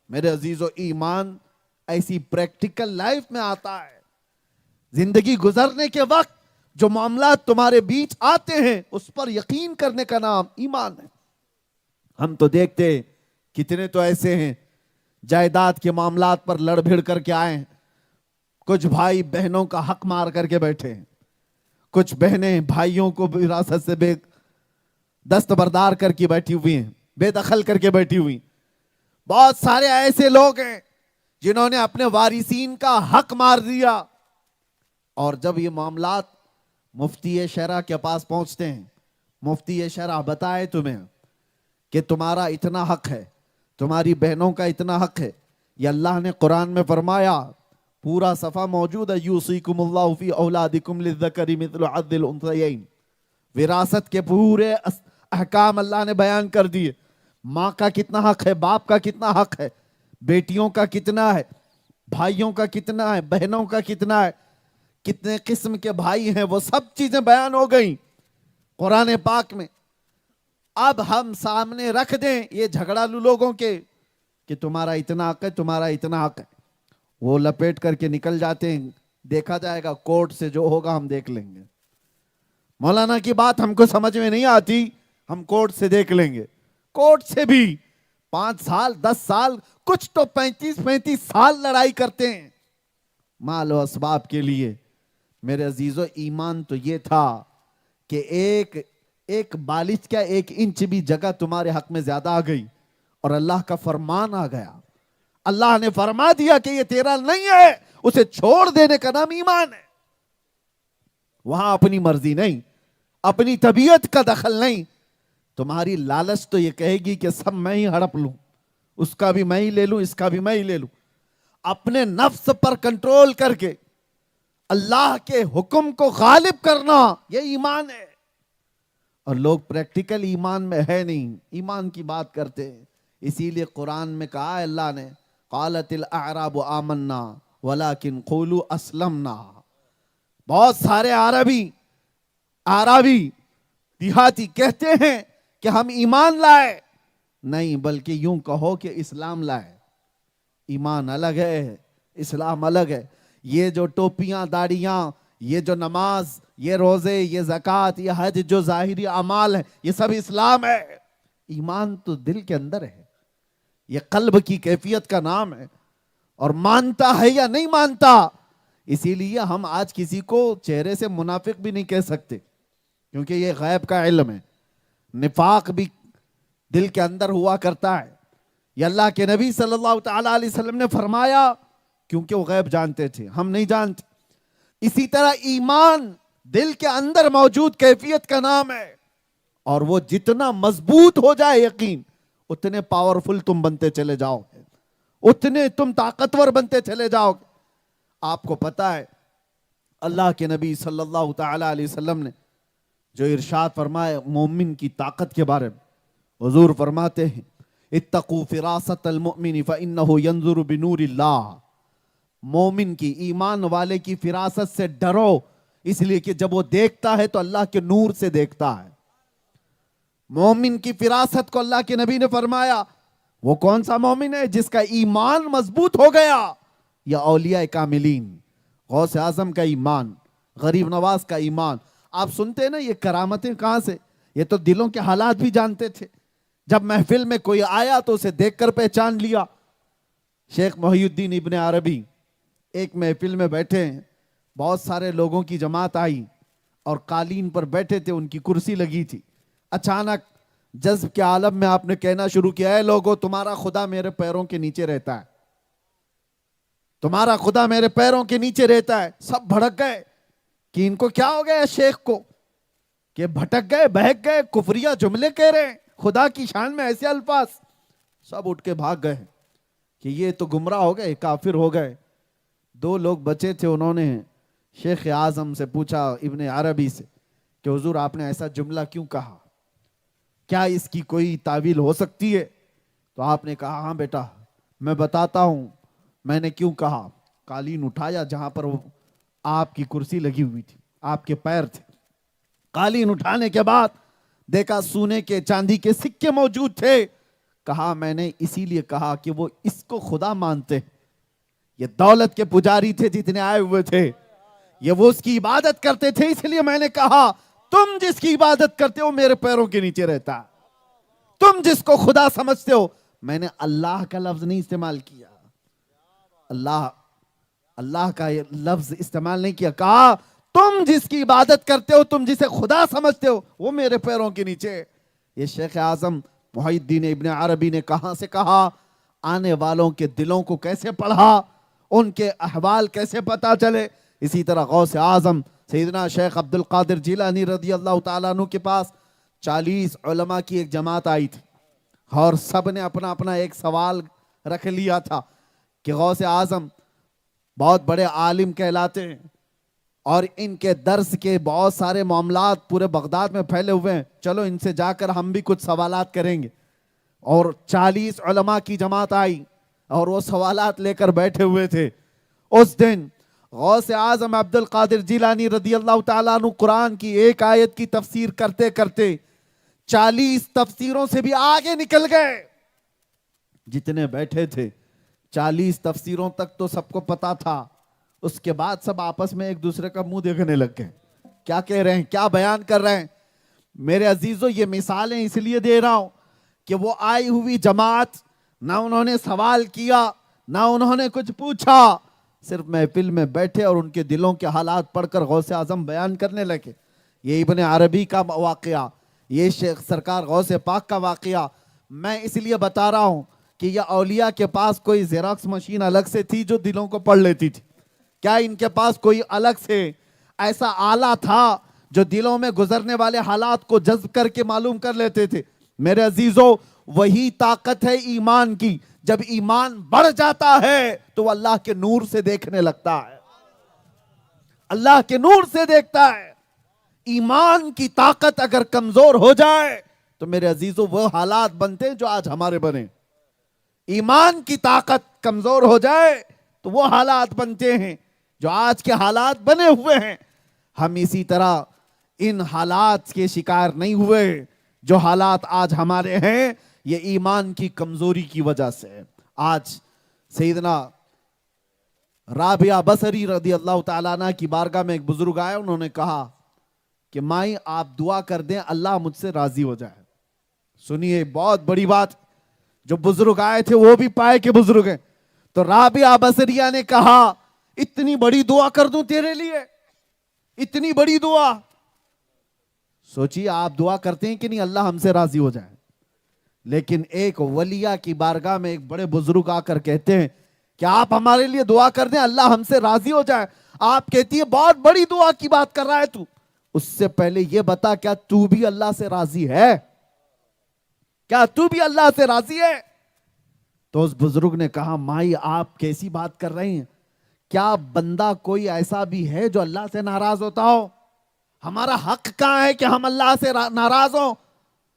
[SPEAKER 1] میرے عزیزو، ایمان ایسی پریکٹیکل لائف میں آتا ہے. زندگی گزرنے کے وقت جو معاملات تمہارے بیچ آتے ہیں اس پر یقین کرنے کا نام ایمان ہے. ہم تو دیکھتے کتنے تو ایسے ہیں جائیداد کے معاملات پر لڑ بھڑ کر کے آئے ہیں. کچھ بھائی بہنوں کا حق مار کر کے بیٹھے ہیں، کچھ بہنیں بھائیوں کو وراثت سے بے دستبردار کر کے بیٹھی ہوئی ہیں، بے دخل کر کے بیٹھی ہوئی. بہت سارے ایسے لوگ ہیں جنہوں نے اپنے وارثین کا حق مار دیا. اور جب یہ معاملات مفتی شرع کے پاس پہنچتے ہیں، مفتی شرع بتائے تمہیں کہ تمہارا اتنا حق ہے، تمہاری بہنوں کا اتنا حق ہے. یہ اللہ نے قرآن میں فرمایا، پورا صفحہ موجود ہے، یوصیکم اللہ فی اولادکم للذکر مثل حظ الانثیین. وراثت کے پورے احکام اللہ نے بیان کر دیے. ماں کا کتنا حق ہے، باپ کا کتنا حق ہے، بیٹیوں کا کتنا ہے، بھائیوں کا کتنا ہے، بہنوں کا کتنا ہے، کتنے قسم کے بھائی ہیں، وہ سب چیزیں بیان ہو گئیں قرآن پاک میں. اب ہم سامنے رکھ دیں یہ جھگڑالو لوگوں کے کہ تمہارا اتنا حق ہے، تمہارا اتنا حق ہے، وہ لپیٹ کر کے نکل جاتے ہیں. دیکھا جائے گا کورٹ سے جو ہوگا ہم دیکھ لیں گے. مولانا کی بات ہم کو سمجھ میں نہیں آتی، ہم کورٹ سے دیکھ لیں گے. کورٹ سے بھی 5 سال 10 سال، کچھ تو 35 سال لڑائی کرتے ہیں مال و اسباب کے لیے. میرے عزیزو، ایمان تو یہ تھا کہ ایک بالش کا 1 انچ بھی جگہ تمہارے حق میں زیادہ آ گئی اور اللہ کا فرمان آ گیا. اللہ نے فرما دیا کہ یہ تیرا نہیں ہے، اسے چھوڑ دینے کا نام ایمان ہے. وہاں اپنی مرضی نہیں، اپنی طبیعت کا دخل نہیں. تمہاری لالچ تو یہ کہے گی کہ سب میں ہی ہڑپ لوں، اس کا بھی میں ہی لے لوں، اس کا بھی میں ہی لے لوں. اپنے نفس پر کنٹرول کر کے اللہ کے حکم کو غالب کرنا، یہ ایمان ہے. اور لوگ پریکٹیکل ایمان میں ہے نہیں، ایمان کی بات کرتے ہیں. اسی لیے قرآن میں کہا ہے اللہ نے، قالت الاعراب آمنا ولکن قولوا اسلمنا. بہت سارے عربی دیہاتی کہتے ہیں کہ ہم ایمان لائے، نہیں بلکہ یوں کہو کہ اسلام لائے. ایمان الگ ہے، اسلام الگ ہے. یہ جو ٹوپیاں داڑیاں، یہ جو نماز، یہ روزے، یہ زکوٰۃ، یہ حج جو ظاہری اعمال ہیں، یہ سب اسلام ہے. ایمان تو دل کے اندر ہے، یہ قلب کی کیفیت کا نام ہے، اور مانتا ہے یا نہیں مانتا. اسی لیے ہم آج کسی کو چہرے سے منافق بھی نہیں کہہ سکتے، کیونکہ یہ غیب کا علم ہے. نفاق بھی دل کے اندر ہوا کرتا ہے. یہ اللہ کے نبی صلی اللہ تعالیٰ علیہ وسلم نے فرمایا، کیونکہ وہ غیب جانتے تھے، ہم نہیں جانتے. اسی طرح ایمان دل کے اندر موجود کیفیت کا نام ہے، اور وہ جتنا مضبوط ہو جائے یقین، اتنے پاورفل تم بنتے چلے جاؤ گے، اتنے تم طاقتور بنتے چلے جاؤ گے. آپ کو پتا ہے اللہ کے نبی صلی اللہ تعالیٰ علیہ وسلم نے جو ارشاد فرمایا مومن کی طاقت کے بارے میں، حضور فرماتے ہیں اتقوا فراست المؤمن فإنه ينظر بنور اللہ. مومن کی، ایمان والے کی فراست سے ڈرو، اس لیے کہ جب وہ دیکھتا ہے تو اللہ کے نور سے دیکھتا ہے. مومن کی فراست کو اللہ کے نبی نے فرمایا وہ کون سا مومن ہے؟ جس کا ایمان مضبوط ہو گیا. یا اولیاء کاملین، غوث اعظم کا ایمان، غریب نواز کا ایمان. آپ سنتے ہیں نا یہ کرامتیں کہاں سے؟ یہ تو دلوں کے حالات بھی جانتے تھے. جب محفل میں کوئی آیا تو اسے دیکھ کر پہچان لیا. شیخ محی الدین ابن عربی ایک محفل میں بیٹھے ہیں، بہت سارے لوگوں کی جماعت آئی اور قالین پر بیٹھے تھے، ان کی کرسی لگی تھی. اچانک جذب کے عالم میں آپ نے کہنا شروع کیا، اے لوگو تمہارا خدا میرے پیروں کے نیچے رہتا ہے، تمہارا خدا میرے پیروں کے نیچے رہتا ہے. سب بھڑک گئے کہ ان کو کیا ہو گیا شیخ کو کہ بھٹک گئے، بہک گئے، کفریہ جملے کہہ رہے ہیں، خدا کی شان میں ایسے الفاظ، سب اٹھ کے بھاگ گئے کہ یہ تو گمراہ ہو گئے، کافر ہو گئے۔ 2 لوگ بچے تھے، انہوں نے شیخ اعظم سے پوچھا، ابن عربی سے، کہ حضور آپ نے ایسا جملہ کیوں کہا، کیا اس کی کوئی تعویل ہو سکتی ہے؟ تو آپ نے کہا ہاں بیٹا میں بتاتا ہوں میں نے کیوں کہا۔ قالین اٹھایا جہاں پر وہ آپ کی کرسی لگی ہوئی تھی، آپ کے پیر تھے، قالین اٹھانے کے بعد دیکھا سونے کے چاندی کے سکے موجود تھے۔ کہا میں نے اسی لیے کہا کہ وہ اس کو خدا مانتے ہیں، یہ دولت کے پجاری تھے جتنے آئے ہوئے تھے، یہ وہ اس کی عبادت کرتے تھے، اس لیے میں نے کہا تم جس کی عبادت کرتے ہو میرے پیروں کے نیچے رہتا ہے، تم جس کو خدا سمجھتے ہو، میں نے اللہ کا لفظ نہیں استعمال کیا، اللہ کا لفظ استعمال نہیں کیا، کہا تم جس کی عبادت کرتے ہو، تم جسے خدا سمجھتے ہو، وہ میرے پیروں کے نیچے۔ یہ شیخ اعظم محی الدین ابن عربی نے کہاں سے کہا، آنے والوں کے دلوں کو کیسے پڑھا، ان کے احوال کیسے پتا چلے۔ اسی طرح غوث اعظم سیدنا شیخ عبد القادر جیلانی رضی اللہ تعالیٰ عنہ کے پاس 40 علماء کی ایک جماعت آئی تھی، اور سب نے اپنا اپنا ایک سوال رکھ لیا تھا کہ غوث اعظم بہت بڑے عالم کہلاتے ہیں، اور ان کے درس کے بہت سارے معاملات پورے بغداد میں پھیلے ہوئے ہیں، چلو ان سے جا کر ہم بھی کچھ سوالات کریں گے۔ اور 40 علماء کی جماعت آئی اور وہ سوالات لے کر بیٹھے ہوئے تھے۔ اس دن غوث اعظم عبد القادر جیلانی رضی اللہ تعالیٰ عنہ قرآن کی ایک آیت کی تفسیر کرتے کرتے 40 تفسیروں سے بھی آگے نکل گئے۔ جتنے بیٹھے تھے 40 تفسیروں تک تو سب کو پتا تھا، اس کے بعد سب آپس میں ایک دوسرے کا منہ دیکھنے لگ گئے، کیا کہہ رہے ہیں، کیا بیان کر رہے ہیں۔ میرے عزیزو یہ مثالیں اس لیے دے رہا ہوں کہ وہ آئی ہوئی جماعت نہ انہوں نے سوال کیا نہ انہوں نے کچھ پوچھا، صرف محفل میں بیٹھے اور ان کے دلوں کے حالات پڑھ کر غوث اعظم بیان کرنے لگے۔ یہ ابن عربی کا واقعہ، یہ شیخ سرکار غوث پاک کا واقعہ میں اس لیے بتا رہا ہوں کہ یہ اولیاء کے پاس کوئی زیراکس مشین الگ سے تھی جو دلوں کو پڑھ لیتی تھی؟ کیا ان کے پاس کوئی الگ سے ایسا آلہ تھا جو دلوں میں گزرنے والے حالات کو جذب کر کے معلوم کر لیتے تھے؟ میرے عزیزو وہی طاقت ہے ایمان کی، جب ایمان بڑھ جاتا ہے تو وہ اللہ کے نور سے دیکھنے لگتا ہے، اللہ کے نور سے دیکھتا ہے۔ ایمان کی طاقت اگر کمزور ہو جائے تو میرے عزیزو وہ حالات بنتے ہیں جو آج ہمارے بنے۔ ایمان کی طاقت کمزور ہو جائے تو وہ حالات بنتے ہیں جو آج کے حالات بنے ہوئے ہیں۔ ہم اسی طرح ان حالات کے شکار نہیں ہوئے جو حالات آج ہمارے ہیں، یہ ایمان کی کمزوری کی وجہ سے۔ آج سیدنا رابعہ بصری رضی اللہ تعالیٰ عنہ کی بارگاہ میں ایک بزرگ آئے، انہوں نے کہا کہ مائی آپ دعا کر دیں اللہ مجھ سے راضی ہو جائے۔ سنیے بہت بڑی بات، جو بزرگ آئے تھے وہ بھی پائے کے بزرگ ہیں۔ تو رابعہ بصریہ نے کہا اتنی بڑی دعا کر دوں تیرے لیے، اتنی بڑی دعا؟ سوچیے آپ دعا کرتے ہیں کہ نہیں اللہ ہم سے راضی ہو جائے، لیکن ایک ولیہ کی بارگاہ میں ایک بڑے بزرگ آ کر کہتے ہیں کہ آپ ہمارے لیے دعا کر دیں اللہ ہم سے راضی ہو جائے۔ آپ کہتی ہے بہت بڑی دعا کی بات کر رہا ہے تو، اس سے پہلے یہ بتا کیا تو بھی اللہ سے راضی ہے؟ کیا تو بھی اللہ سے راضی ہے؟ تو اس بزرگ نے کہا مائی آپ کیسی بات کر رہے ہیں، کیا بندہ کوئی ایسا بھی ہے جو اللہ سے ناراض ہوتا ہو؟ ہمارا حق کہاں ہے کہ ہم اللہ سے ناراض ہوں؟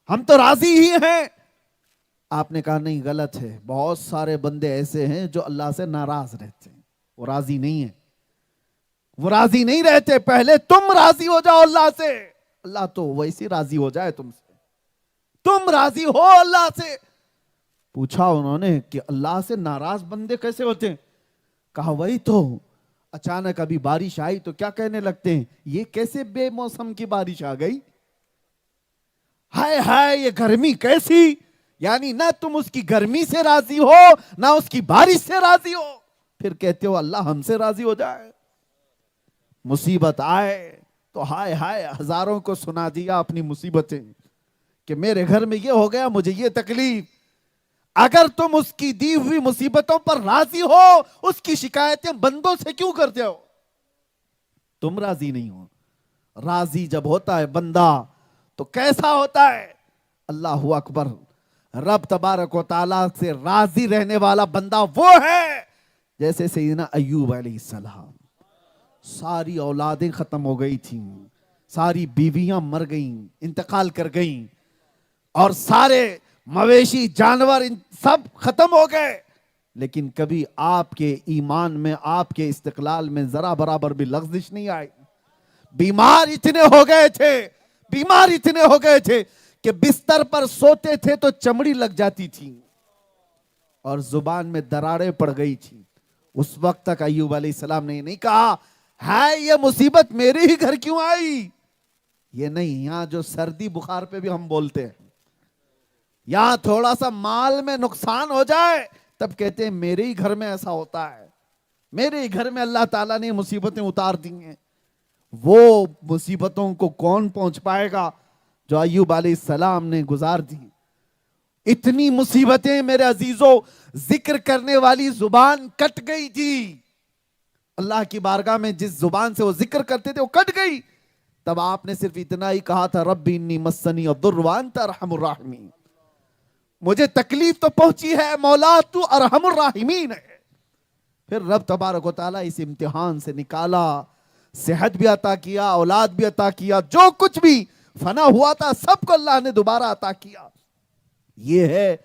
[SPEAKER 1] ہم تو راضی ہی ہیں۔ آپ نے کہا نہیں غلط ہے، بہت سارے بندے ایسے ہیں جو اللہ سے ناراض رہتے ہیں، وہ راضی نہیں ہیں، وہ راضی نہیں رہتے۔ پہلے تم راضی ہو جاؤ اللہ سے، اللہ تو ویسی راضی ہو جائے تم سے، تم راضی ہو اللہ سے۔ پوچھا انہوں نے کہ اللہ سے ناراض بندے کیسے ہوتے ہیں؟ کہا وہی تو اچانک ابھی بارش آئی تو کیا کہنے لگتے ہیں، یہ کیسے بے موسم کی بارش آ گئی، ہائے ہائے یہ گرمی کیسی، یعنی نہ تم اس کی گرمی سے راضی ہو نہ اس کی بارش سے راضی ہو، پھر کہتے ہو اللہ ہم سے راضی ہو جائے۔ مصیبت آئے تو ہائے ہائے ہزاروں کو سنا دیا اپنی مصیبتیں کہ میرے گھر میں یہ ہو گیا، مجھے یہ تکلیف۔ اگر تم اس کی دی ہوئی مصیبتوں پر راضی ہو، اس کی شکایتیں بندوں سے کیوں کرتے ہو؟ تم راضی نہیں ہو۔ راضی جب ہوتا ہے بندہ تو کیسا ہوتا ہے؟ اللہ اکبر، رب تبارک و تعالیٰ سے راضی رہنے والا بندہ وہ ہے جیسے سیدنا ایوب علیہ السلام. ساری اولادیں ختم ہو گئی تھیں، ساری بیویاں مر گئیں، انتقال کر گئیں، اور سارے مویشی جانور سب ختم ہو گئے، لیکن کبھی آپ کے ایمان میں، آپ کے استقلال میں ذرا برابر بھی لغزش نہیں آئی. بیمار اتنے ہو گئے تھے، بیمار اتنے ہو گئے تھے کہ بستر پر سوتے تھے تو چمڑی لگ جاتی تھی اور زبان میں دراڑیں پڑ گئی تھی. اس وقت تک ایوب علیہ السلام نے یہ نہیں کہا ہے یہ مصیبت میرے ہی گھر کیوں آئی. یہ نہیں، یہاں جو سردی بخار پہ بھی ہم بولتے ہیں، یہاں تھوڑا سا مال میں نقصان ہو جائے تب کہتے ہیں میرے ہی گھر میں ایسا ہوتا ہے، میرے ہی گھر میں اللہ تعالیٰ نے مصیبتیں اتار دی ہیں. وہ مصیبتوں کو کون پہنچ پائے گا جو ایوب علیہ السلام نے گزار دی. اتنی مصیبتیں میرے عزیزوں، ذکر کرنے والی زبان کٹ گئی تھی. اللہ کی بارگاہ میں جس زبان سے وہ ذکر کرتے تھے وہ کٹ گئی. تب آپ نے صرف اتنا ہی کہا تھا رب انی مسنی الضر وانت ارحم الراحمین، مجھے تکلیف تو پہنچی ہے مولا، تو ارحم الراحمین ہے. پھر رب تبارک و تعالیٰ اس امتحان سے نکالا، صحت بھی عطا کیا، اولاد بھی عطا کیا، جو کچھ بھی فنا ہوا تھا سب کو اللہ نے دوبارہ عطا کیا. یہ ہے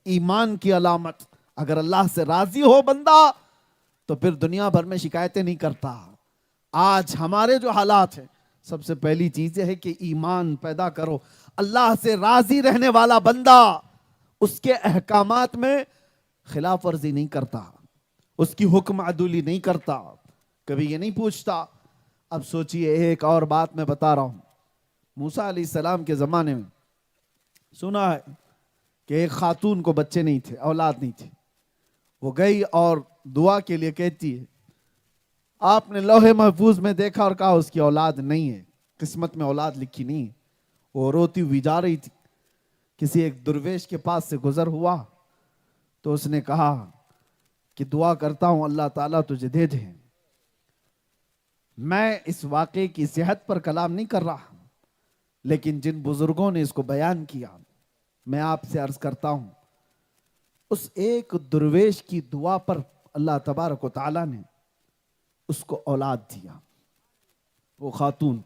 [SPEAKER 1] ایمان کی علامت. اگر اللہ سے راضی ہو بندہ تو پھر دنیا بھر میں شکایتیں نہیں کرتا. آج ہمارے جو حالات ہیں، سب سے پہلی چیز یہ ہے کہ ایمان پیدا کرو. اللہ سے راضی رہنے والا بندہ اس کے احکامات میں خلاف ورزی نہیں کرتا، اس کی حکم عدولی نہیں کرتا، کبھی یہ نہیں پوچھتا. اب سوچئے، ایک اور بات میں بتا رہا ہوں. موسیٰ علیہ السلام کے زمانے میں سنا ہے کہ ایک خاتون کو بچے نہیں تھے، اولاد نہیں تھی. وہ گئی اور دعا کے لیے کہتی ہے. آپ نے لوح محفوظ میں دیکھا اور کہا اس کی اولاد نہیں ہے، قسمت میں اولاد لکھی نہیں ہے. وہ روتی ہوئی جا رہی تھی، کسی ایک درویش کے پاس سے گزر ہوا تو اس نے کہا کہ دعا کرتا ہوں اللہ تعالیٰ تجھے دے دے. میں اس واقعے کی صحت پر کلام نہیں کر رہا، لیکن جن بزرگوں نے اس کو بیان کیا میں آپ سے عرض کرتا ہوں، اس ایک درویش کی دعا پر اللہ تبارک و تعالیٰ نے اس کو اولاد دیا، وہ خاتون.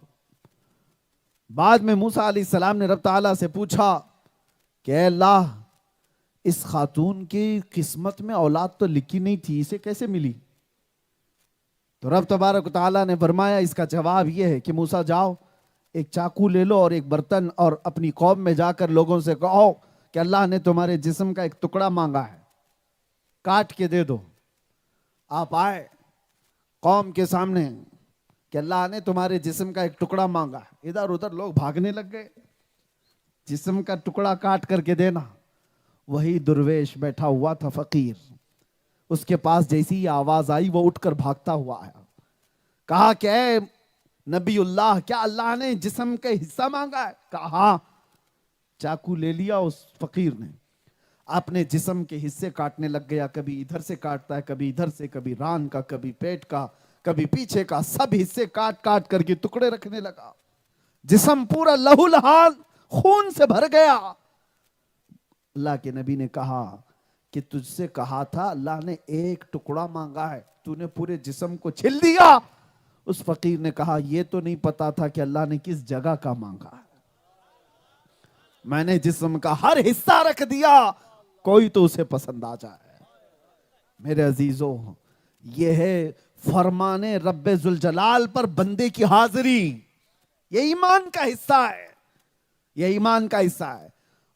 [SPEAKER 1] بعد میں موسیٰ علیہ السلام نے رب تعالیٰ سے پوچھا کہ اے اللہ، اس خاتون کی قسمت میں اولاد تو لکھی نہیں تھی، اسے کیسے ملی؟ تو رب تبارک و تعالیٰ نے فرمایا اس کا جواب یہ ہے کہ موسیٰ جاؤ، ایک چاقو لے لو اور ایک برتن، اور اپنی قوم میں جا کر لوگوں سے کہو کہ اللہ نے تمہارے جسم کا ایک ٹکڑا مانگا ہے، کاٹ کے دے دو. آپ آئے قوم کے سامنے کہ اللہ نے تمہارے جسم کا ایک ٹکڑا مانگا ہے. ادھر ادھر لوگ بھاگنے لگ گئے. جسم کا ٹکڑا کاٹ کر کے دینا. وہی درویش بیٹھا ہوا تھا فقیر، اس کے پاس جیسی ہی آواز آئی وہ اٹھ کر بھاگتا ہوا آیا. کہا کہ اے نبی اللہ، کیا اللہ نے جسم کے حصہ مانگا ہے؟ کہا ہاں. چاقو لے لیا اس فقیر نے، اپنے جسم کے حصے کاٹنے لگ گیا. کبھی ادھر سے کاٹتا ہے، کبھی ادھر سے، کبھی ران کا، کبھی پیٹ کا، کبھی پیچھے کا، سب حصے کاٹ کاٹ کر کے ٹکڑے رکھنے لگا. جسم پورا لہو لہان خون سے بھر گیا. اللہ کے نبی نے کہا کہ تجھ سے کہا تھا اللہ نے ایک ٹکڑا مانگا ہے، تو نے پورے جسم کو چھل دیا. اس فقیر نے کہا یہ تو نہیں پتا تھا کہ اللہ نے کس جگہ کا مانگا ہے. میں نے جسم کا ہر حصہ رکھ دیا، کوئی تو اسے پسند آ جائے. میرے عزیزوں، یہ ہے فرمان رب ذوالجلال پر بندے کی حاضری. یہ ایمان کا حصہ ہے، یہ ایمان کا حصہ ہے.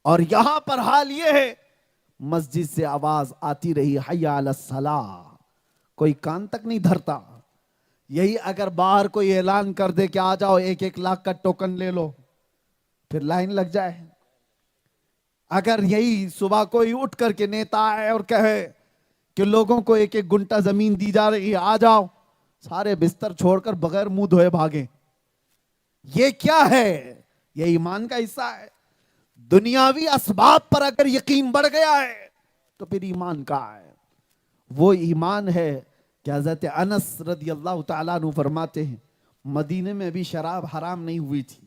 [SPEAKER 1] اور یہاں پر حال یہ ہے، مسجد سے آواز آتی رہی حی علی الصلاۃ، کوئی کان تک نہیں دھرتا. یہی اگر باہر کوئی اعلان کر دے کہ آ جاؤ 1-1 لاکھ کا ٹوکن لے لو، پھر لائن لگ جائے. اگر یہی صبح کوئی اٹھ کر کے نیتا آئے اور کہے کہ لوگوں کو 1-1 گنٹا زمین دی جا رہی ہے، آ جاؤ، سارے بستر چھوڑ کر بغیر منہ دھوئے بھاگیں. یہ کیا ہے؟ یہ ایمان کا حصہ ہے. دنیاوی اسباب پر اگر یقین بڑھ گیا ہے تو پھر ایمان کا ہے. وہ ایمان ہے کہ حضرت انس رضی اللہ تعالیٰ عنہ فرماتے ہیں مدینے میں ابھی شراب حرام نہیں ہوئی تھی.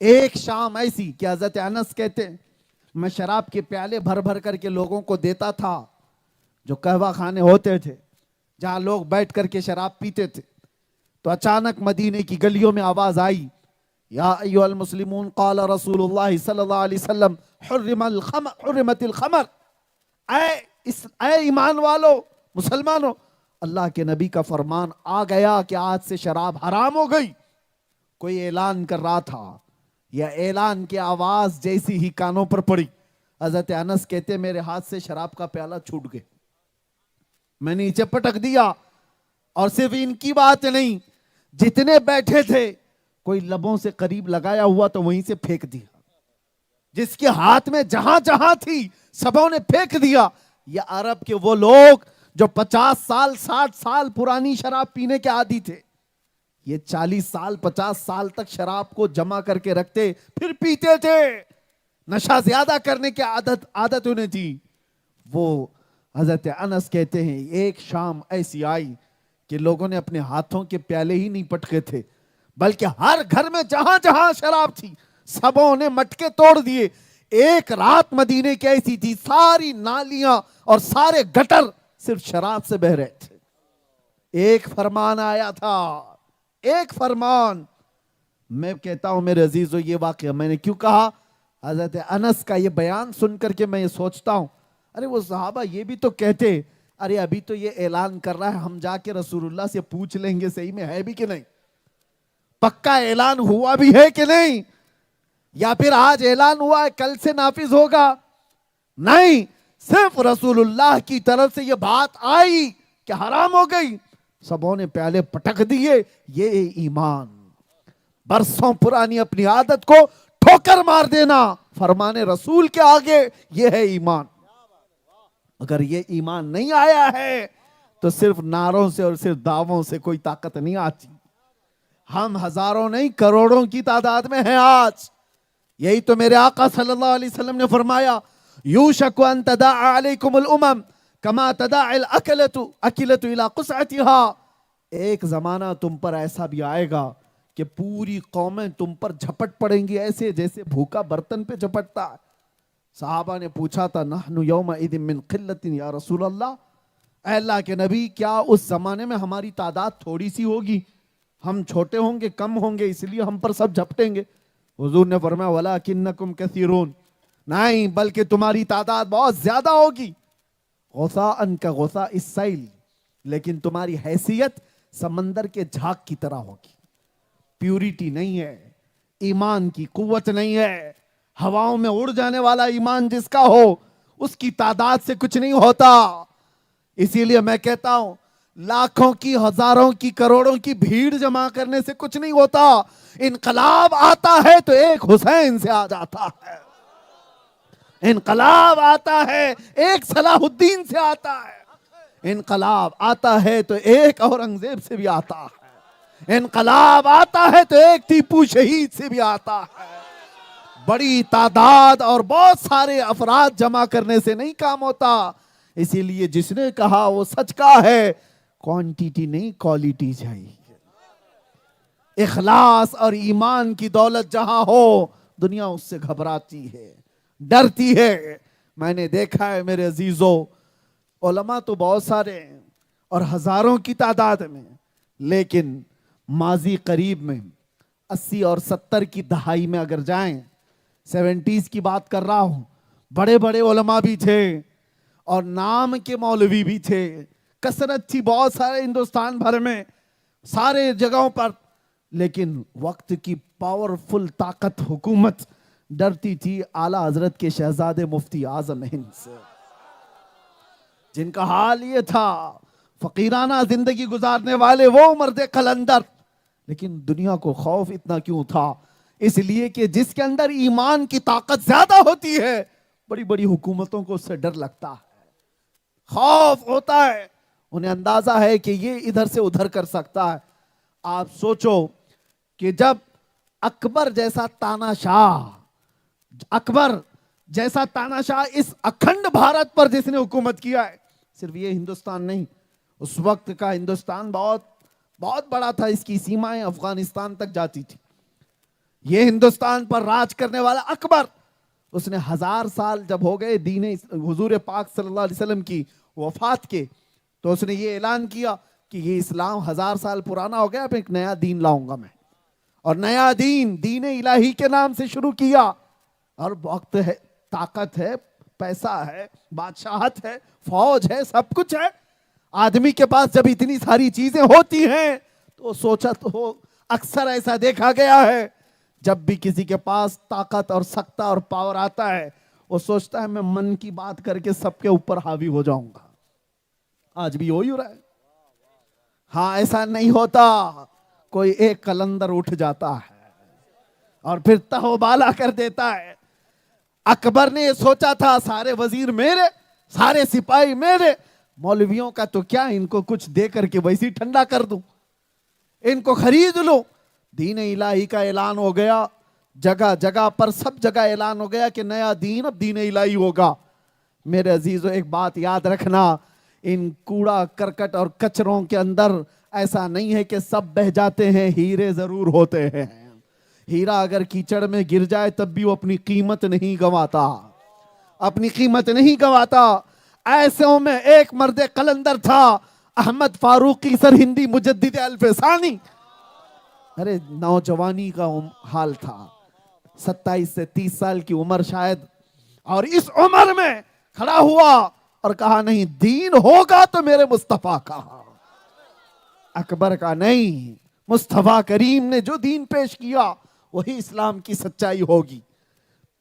[SPEAKER 1] ایک شام ایسی کہ حضرت انس کہتے ہیں میں شراب کے پیالے بھر بھر کر کے لوگوں کو دیتا تھا, جو قہوہ خانے ہوتے تھے جہاں لوگ بیٹھ کر کے شراب پیتے تھے. تو اچانک مدینے کی گلیوں میں آواز آئی, یا ایھا المسلمون قال رسول اللہ صلی اللہ علیہ وسلم حرمت الخمر. اے ایمان والو, مسلمانوں, اللہ کے نبی کا فرمان آ گیا کہ آج سے شراب حرام ہو گئی. کوئی اعلان کر رہا تھا, یا اعلان کی آواز جیسی ہی کانوں پر پڑی, حضرت انس کہتے میرے ہاتھ سے شراب کا پیالہ چھوٹ گیا, میں نیچے پٹک دیا. اور صرف ان کی بات نہیں, جتنے بیٹھے تھے کوئی لبوں سے قریب لگایا ہوا تو وہیں سے پھینک دیا. جس کے ہاتھ میں جہاں جہاں تھی سبوں نے پھینک دیا. یہ عرب کے وہ لوگ جو 50 سال 60 سال پرانی شراب پینے کے عادی تھے, یہ 40 سال 50 سال تک شراب کو جمع کر کے رکھتے پھر پیتے تھے. نشہ زیادہ کرنے کی عادت انہیں تھی. وہ حضرت انس کہتے ہیں ایک شام ایسی آئی کہ لوگوں نے اپنے ہاتھوں کے پیالے ہی نہیں پٹکے تھے, بلکہ ہر گھر میں جہاں جہاں شراب تھی سبوں نے مٹکے توڑ دیے. ایک رات مدینے کی ایسی تھی, ساری نالیاں اور سارے گٹر صرف شراب سے بہ رہے تھے. ایک فرمان آیا تھا, ایک فرمان. میں کہتا ہوں میرے عزیزو, یہ واقعہ میں نے کیوں کہا, حضرت انس کا یہ بیان سن کر کے میں یہ سوچتا ہوں, ارے وہ صحابہ یہ بھی تو کہتے, ارے ابھی تو یہ اعلان کر رہا ہے, ہم جا کے رسول اللہ سے پوچھ لیں گے صحیح میں ہے بھی کہ نہیں, پکا اعلان ہوا بھی ہے کہ نہیں, یا پھر آج اعلان ہوا ہے کل سے نافذ ہوگا. نہیں, صرف رسول اللہ کی طرف سے یہ بات آئی کہ حرام ہو گئی, سبوں نے پیالے پٹک دیے. یہ ایمان, برسوں پرانی اپنی عادت کو ٹھوکر مار دینا فرمان رسول کے آگے, یہ ہے ایمان. اگر یہ ایمان نہیں آیا ہے تو صرف نعروں سے اور صرف دعووں سے کوئی طاقت نہیں آتی. ہم ہزاروں نہیں کروڑوں کی تعداد میں ہیں آج. یہی تو میرے آقا صلی اللہ علیہ وسلم نے فرمایا, یوشک ان تداعی علیکم الامم کما تداعی الاکلۃ الی قصعتها. ایک زمانہ تم پر ایسا بھی آئے گا کہ پوری قومیں تم پر جھپٹ پڑیں گی ایسے جیسے بھوکا برتن پہ جھپٹتا ہے. صحابہ نے پوچھا تھا, نحن یومئذ من قلۃ یا رسول اللہ, اے اللہ کے نبی کیا اس زمانے میں ہماری تعداد تھوڑی سی ہوگی, ہم چھوٹے ہوں گے, کم ہوں گے, اس لیے ہم پر سب جھپٹیں گے؟ حضور نے فرمایا ولکنکم کثیرون, نہیں بلکہ تمہاری تعداد بہت زیادہ ہوگی. غثاء کا غثاء السیل, لیکن تمہاری حیثیت سمندر کے جھاگ کی طرح ہوگی. پیوریٹی نہیں ہے, ایمان کی قوت نہیں ہے. ہواؤں میں اڑ جانے والا ایمان جس کا ہو اس کی تعداد سے کچھ نہیں ہوتا. اسی لیے میں کہتا ہوں لاکھوں کی, ہزاروں کی, کروڑوں کی بھیڑ جمع کرنے سے کچھ نہیں ہوتا. انقلاب آتا ہے تو ایک حسین سے آ جاتا ہے, انقلاب آتا ہے ایک صلاح الدین سے آتا ہے, انقلاب آتا ہے تو ایک اورنگزیب سے بھی آتا ہے, انقلاب آتا ہے تو ایک ٹیپو شہید سے بھی آتا ہے. بڑی تعداد اور بہت سارے افراد جمع کرنے سے نہیں کام ہوتا. اسی لیے جس نے کہا وہ سچ کا ہے, کوانٹیٹی نہیں کوالٹی چاہیے. اخلاص اور ایمان کی دولت جہاں ہو دنیا اس سے گھبراتی ہے, ڈرتی ہے. میں نے دیکھا ہے میرے عزیزو, علماء تو بہت سارے ہیں اور ہزاروں کی تعداد میں, لیکن ماضی قریب میں 80 اور 70 کی دہائی میں اگر جائیں, 70s کی بات کر رہا ہوں, بڑے بڑے علماء بھی تھے اور نام کے مولوی بھی تھے, کثرت تھی بہت سارے ہندوستان بھر میں سارے جگہوں پر. لیکن وقت کی پاورفل طاقت حکومت ڈرتی تھی اعلیٰ حضرت کے شہزادے مفتی اعظم ہند سے, جن کا حال یہ تھا فقیرانہ زندگی گزارنے والے وہ مرد قلندر. لیکن دنیا کو خوف اتنا کیوں تھا؟ اس لیے کہ جس کے اندر ایمان کی طاقت زیادہ ہوتی ہے بڑی بڑی حکومتوں کو اس سے ڈر لگتا ہے, خوف ہوتا ہے. انہیں اندازہ ہے کہ یہ ادھر سے ادھر کر سکتا ہے. آپ سوچو کہ جب اکبر جیسا تاناشاہ اس اکھنڈ بھارت پر جس نے حکومت کیا ہے, صرف یہ ہندوستان نہیں, اس وقت کا ہندوستان بہت بہت بڑا تھا، اس کی سیمائیں افغانستان تک جاتی تھی. یہ ہندوستان پر راج کرنے والا اکبر، اس نے 1000 سال جب ہو گئے دین حضور پاک صلی اللہ علیہ وسلم کی وفات کے، تو اس نے یہ اعلان کیا کہ یہ اسلام 1000 سال پرانا ہو گیا، اب ایک نیا دین لاؤں گا میں. اور نیا دین دین الہی کے نام سے شروع کیا. اور وقت ہے، طاقت ہے، پیسہ ہے، بادشاہت ہے، فوج ہے، سب کچھ ہے. آدمی کے پاس جب اتنی ساری چیزیں ہوتی ہیں تو سوچا تو اکثر ایسا دیکھا گیا ہے، جب بھی کسی کے پاس طاقت اور سکتہ اور پاور آتا ہے وہ سوچتا ہے میں من کی بات کر کے سب کے اوپر حاوی ہو جاؤں گا. آج بھی وہی ہو رہا ہے. ہاں ایسا نہیں ہوتا، کوئی ایک قلندر اٹھ جاتا ہے اور پھر تہو بالا کر دیتا ہے. اکبر نے یہ سوچا تھا سارے وزیر میرے، سارے سپاہی میرے، مولویوں کا تو کیا، ان کو کچھ دے کر کے ویسے ہی ٹھنڈا کر دوں، ان کو خرید لوں. دین الہی کا اعلان ہو گیا، جگہ جگہ پر سب جگہ اعلان ہو گیا کہ نیا دین اب دین الہی ہوگا. میرے عزیزو ایک بات یاد رکھنا، ان کوڑا کرکٹ اور کچروں کے اندر ایسا نہیں ہے کہ سب بہ جاتے ہیں، ہیرے ضرور ہوتے ہیں. ہیرا اگر کیچڑ میں گر جائے تب بھی وہ اپنی قیمت نہیں گنواتا، اپنی قیمت نہیں گنواتا. ایسوں میں ایک مرد قلندر تھا، احمد فاروقی سرہندی مجدد الفسانی. ارے نوجوانی کا حال تھا، 27 سے 30 سال کی عمر شاید، اور اس عمر میں کھڑا ہوا اور کہا نہیں دین ہوگا تو میرے مصطفیٰ کا. اکبر کا نہیں، مصطفیٰ کریم نے جو دین پیش کیا وہی اسلام کی سچائی ہوگی.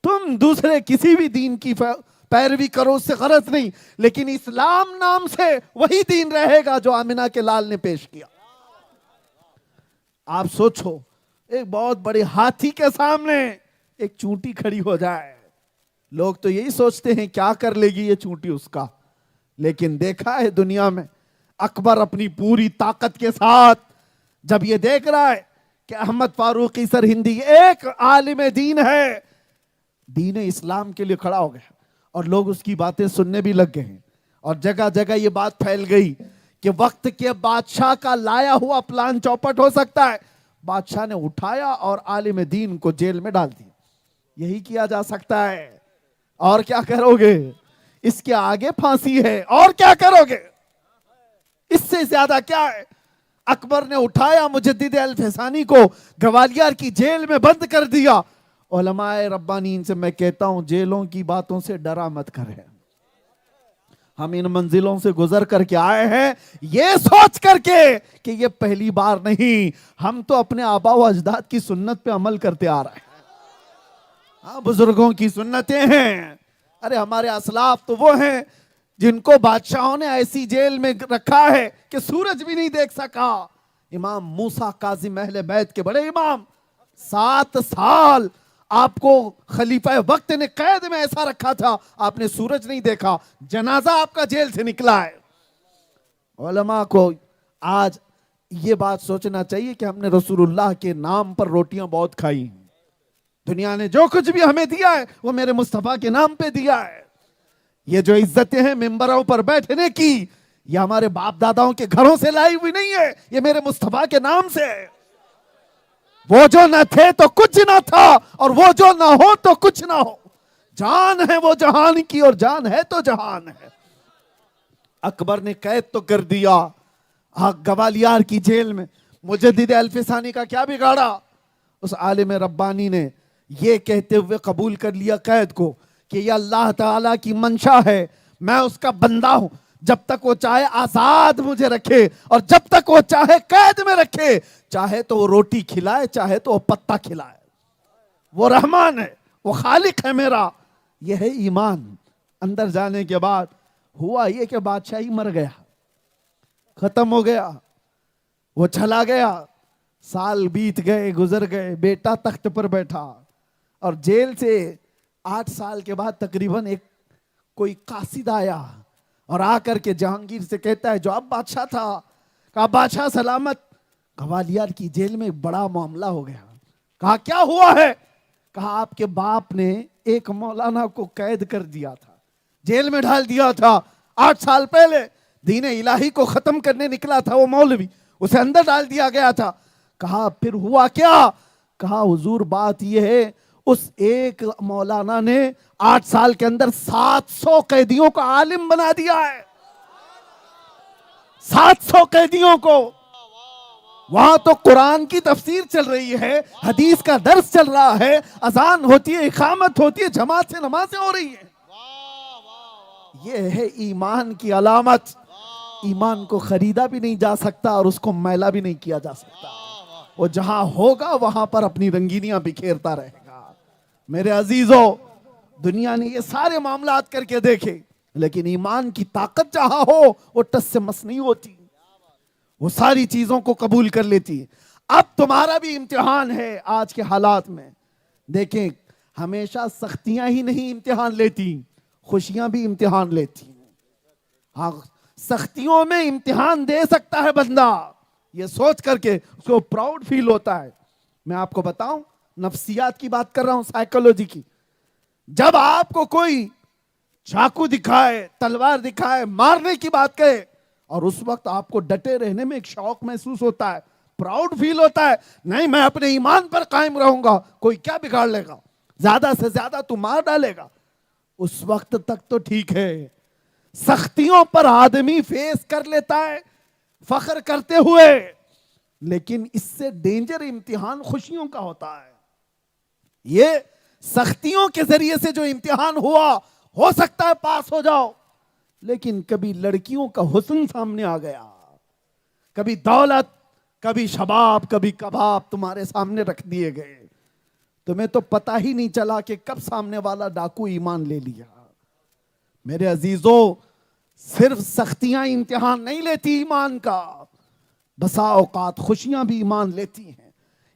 [SPEAKER 1] تم دوسرے کسی بھی دین کی پیروی کرو، اس سے غرض نہیں، لیکن اسلام نام سے وہی دین رہے گا جو آمنہ کے لال نے پیش کیا. آپ سوچو ایک بہت بڑے ہاتھی کے سامنے ایک چونٹی کھڑی ہو جائے، لوگ تو یہی سوچتے ہیں کیا کر لے گی یہ چونٹی اس کا. لیکن دیکھا ہے دنیا میں اکبر اپنی پوری طاقت کے ساتھ جب یہ دیکھ رہا ہے کہ احمد فاروقی سرہندی ایک عالم دین ہے، دین اسلام کے لیے کھڑا ہو گیا، اور لوگ اس کی باتیں سننے بھی لگ گئے ہیں. اور جگہ جگہ یہ بات پھیل گئی کہ وقت کے بادشاہ کا لایا ہوا پلان چوپٹ ہو سکتا ہے. بادشاہ نے اٹھایا اور عالم دین کو جیل میں ڈال دیا. یہی کیا جا سکتا ہے. اور کیا کرو گے؟ اس کے آگے پھانسی ہے، اور کیا کرو گے؟ اس سے زیادہ کیا ہے؟ اکبر نے اٹھایا مجدد الفسانی کو گوالیار کی جیل میں بند کر دیا. علماء ربانین سے میں کہتا ہوں جیلوں کی باتوں سے ڈرا مت کریں. ہم ان منزلوں سے گزر کر کے آئے ہیں یہ سوچ کر کے کہ یہ پہلی بار نہیں، ہم تو اپنے آبا و اجداد کی سنت پہ عمل کرتے آ رہے ہیں. ہاں بزرگوں کی سنتیں ہیں. ارے ہمارے اسلاف تو وہ ہیں جن کو بادشاہوں نے ایسی جیل میں رکھا ہے کہ سورج بھی نہیں دیکھ سکا. امام موسیٰ کاظم اہل بیت کے بڑے امام، 7 سال آپ کو خلیفہ وقت نے قید میں ایسا رکھا تھا آپ نے سورج نہیں دیکھا، جنازہ آپ کا جیل سے نکلا ہے. علماء کو آج یہ بات سوچنا چاہیے کہ ہم نے رسول اللہ کے نام پر روٹیاں بہت کھائی ہیں. دنیا نے جو کچھ بھی ہمیں دیا ہے وہ میرے مصطفیٰ کے نام پہ دیا ہے. یہ جو عزتیں ہیں ممبروں پر بیٹھنے کی، یہ ہمارے باپ داداؤں کے گھروں سے لائی ہوئی نہیں ہے، یہ میرے مصطفیٰ کے نام سے ہے. وہ جو نہ تھے تو کچھ نہ تھا، اور وہ جو نہ ہو تو کچھ نہ ہو. جان ہے وہ جہان کی، اور جان ہے تو جہان ہے. اکبر نے قید تو کر دیا گوالیار کی جیل میں. مجدد الفسانی کا کیا بگاڑا؟ اس عالم ربانی نے یہ کہتے ہوئے قبول کر لیا قید کو کہ یہ اللہ تعالیٰ کی منشا ہے، میں اس کا بندہ ہوں، جب تک وہ چاہے آزاد مجھے رکھے، اور جب تک وہ چاہے قید میں رکھے، چاہے تو وہ روٹی کھلائے چاہے تو وہ پتہ کھلائے. وہ رحمان ہے، وہ خالق ہے میرا. یہ ہے ایمان. اندر جانے کے بعد ہوا یہ کہ بادشاہی مر گیا، ختم ہو گیا، وہ چلا گیا. سال بیت گئے، گزر گئے، بیٹا تخت پر بیٹھا، اور جیل سے 8 سال کے بعد تقریباً ایک کوئی قاصد آیا اور آ کر کے جہانگیر سے کہتا ہے جو اب بادشاہ تھا، کہا بادشاہ سلامت، گوالیار کی جیل میں بڑا معاملہ ہو گیا. کہا کیا ہوا ہے؟ کہا آپ کے باپ نے ایک مولانا کو قید کر دیا تھا، جیل میں ڈال دیا تھا 8 سال پہلے. دین الہی کو ختم کرنے نکلا تھا وہ مولوی، اسے اندر ڈال دیا گیا تھا. کہا پھر ہوا کیا؟ کہا حضور بات یہ ہے اس ایک مولانا نے 8 سال کے اندر 700 قیدیوں کو عالم بنا دیا ہے. 700 قیدیوں کو. وہاں تو قرآن کی تفسیر چل رہی ہے, حدیث کا درس چل رہا ہے, اذان ہوتی ہے, اقامت ہوتی ہے, جماعت سے نمازیں ہو رہی ہیں. یہ ہے ایمان کی علامت. ایمان کو خریدا بھی نہیں جا سکتا اور اس کو میلا بھی نہیں کیا جا سکتا. وہ جہاں ہوگا وہاں پر اپنی رنگینیاں بکھیرتا رہے گا. میرے عزیزو, دنیا نے یہ سارے معاملات کر کے دیکھے, لیکن ایمان کی طاقت جہاں ہو وہ ٹس سے مس نہیں ہوتی, وہ ساری چیزوں کو قبول کر لیتی ہے. اب تمہارا بھی امتحان ہے آج کے حالات میں. دیکھیں, ہمیشہ سختیاں ہی نہیں امتحان لیتی, خوشیاں بھی امتحان لیتی. ہاں, سختیوں میں امتحان دے سکتا ہے بندہ, یہ سوچ کر کے اس کو پراؤڈ فیل ہوتا ہے. میں آپ کو بتاؤں, نفسیات کی بات کر رہا ہوں, سائیکولوجی کی. جب آپ کو کوئی چاقو دکھائے, تلوار دکھائے, مارنے کی بات کہے, اور اس وقت آپ کو ڈٹے رہنے میں ایک شوق محسوس ہوتا ہے, پراؤڈ فیل ہوتا ہے, نہیں میں اپنے ایمان پر قائم رہوں گا, کوئی کیا بگاڑ لے گا, زیادہ سے زیادہ تو مار ڈالے گا, اس وقت تک تو ٹھیک ہے. سختیوں پر آدمی فیس کر لیتا ہے فخر کرتے ہوئے, لیکن اس سے ڈینجر امتحان خوشیوں کا ہوتا ہے. یہ سختیوں کے ذریعے سے جو امتحان ہوا, ہو سکتا ہے پاس ہو جاؤ, لیکن کبھی لڑکیوں کا حسن سامنے آ گیا, کبھی دولت, کبھی شباب, کبھی کباب تمہارے سامنے رکھ دیے گئے, تمہیں تو پتہ ہی نہیں چلا کہ کب سامنے والا ڈاکو ایمان لے لیا. میرے عزیزو, صرف سختیاں امتحان نہیں لیتی ایمان کا, بسا اوقات خوشیاں بھی ایمان لیتی ہیں.